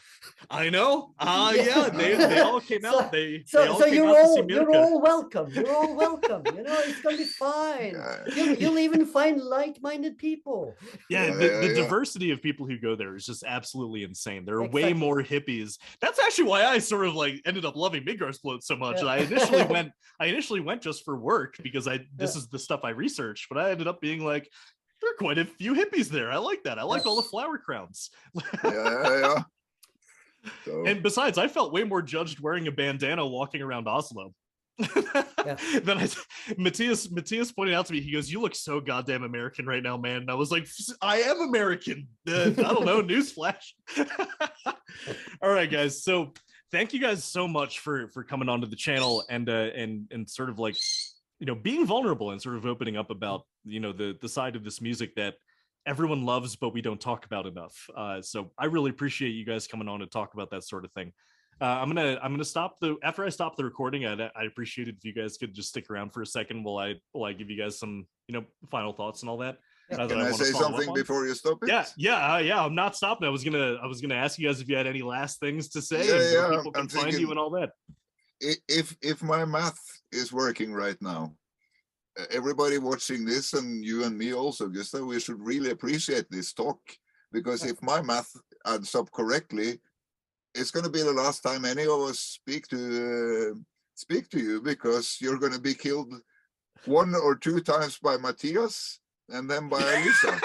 I know. They all came out. So you're all welcome. You're all welcome. It's gonna be fine. You'll even find like-minded people. The diversity of people who go there is just absolutely insane. There are way more hippies. That's actually why I sort of like ended up loving Midgardsblot so much. I initially went just for work, because this is the stuff I researched, but I ended up being like, there are quite a few hippies there. I like that. I like all the flower crowns. So. And besides, I felt way more judged wearing a bandana walking around Oslo. Then Matthias pointed out to me, he goes, you look so goddamn American right now, man. And I was like, I am American. I don't know, newsflash. All right, guys, so thank you guys so much for coming onto the channel and sort of like, being vulnerable and sort of opening up about, the side of this music that everyone loves, but we don't talk about enough. So I really appreciate you guys coming on to talk about that sort of thing. I'm gonna stop after I stop the recording. I'd appreciate it if you guys could just stick around for a second while I give you guys some, final thoughts and all that. Can I say something before you stop it? Yeah. I'm not stopping. I was gonna ask you guys if you had any last things to say. Yeah. People can find you and all that. If my math is working right now, everybody watching this, and you and me also, Gustav, we should really appreciate this talk, because if my math adds up correctly, it's going to be the last time any of us speak to you, because you're going to be killed 1 or 2 times by Matthias, and then by Alyssa.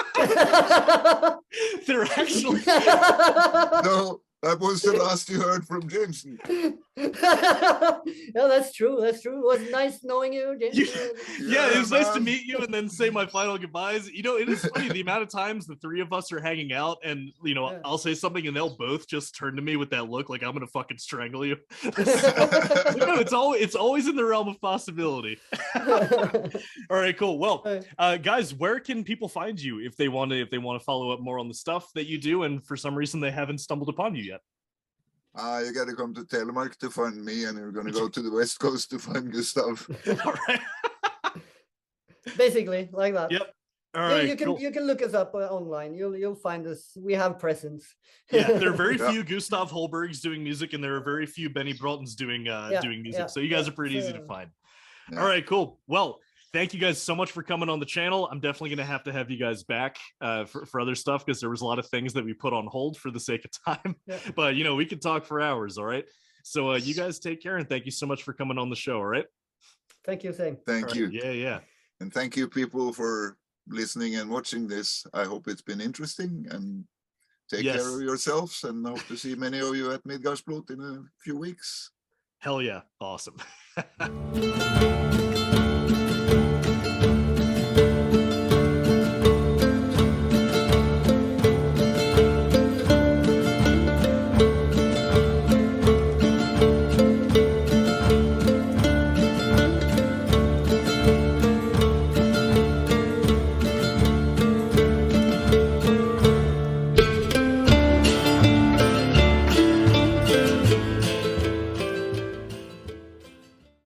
They're actually no. That was the last you heard from Jameson. Yeah, that's true. It was nice knowing you, Jameson. It was nice to meet you and then say my final goodbyes. It is funny the amount of times the three of us are hanging out and, I'll say something and they'll both just turn to me with that look like I'm going to fucking strangle you. It's always in the realm of possibility. All right, cool. Well, guys, where can people find you if they want to follow up more on the stuff that you do and for some reason they haven't stumbled upon you yet? You got to come to Telemark to find me, and you're going to go to the West Coast to find Gustav. All right. Basically, like that. Yep. All right. You can look us up online. You'll find us. We have presence. There are very few Gustav Holbergs doing music, and there are very few Benny Braatens doing music. So you guys are pretty easy to find. All right, cool. Well, thank you guys so much for coming on the channel. I'm definitely going to have you guys back for other stuff, because there was a lot of things that we put on hold for the sake of time. But, we could talk for hours, all right? So you guys take care, and thank you so much for coming on the show, all right? Thank you, Sam. Thank you. Yeah. And thank you, people, for listening and watching this. I hope it's been interesting, and take care of yourselves, and hope to see many of you at Midgardsblot in a few weeks. Hell yeah. Awesome.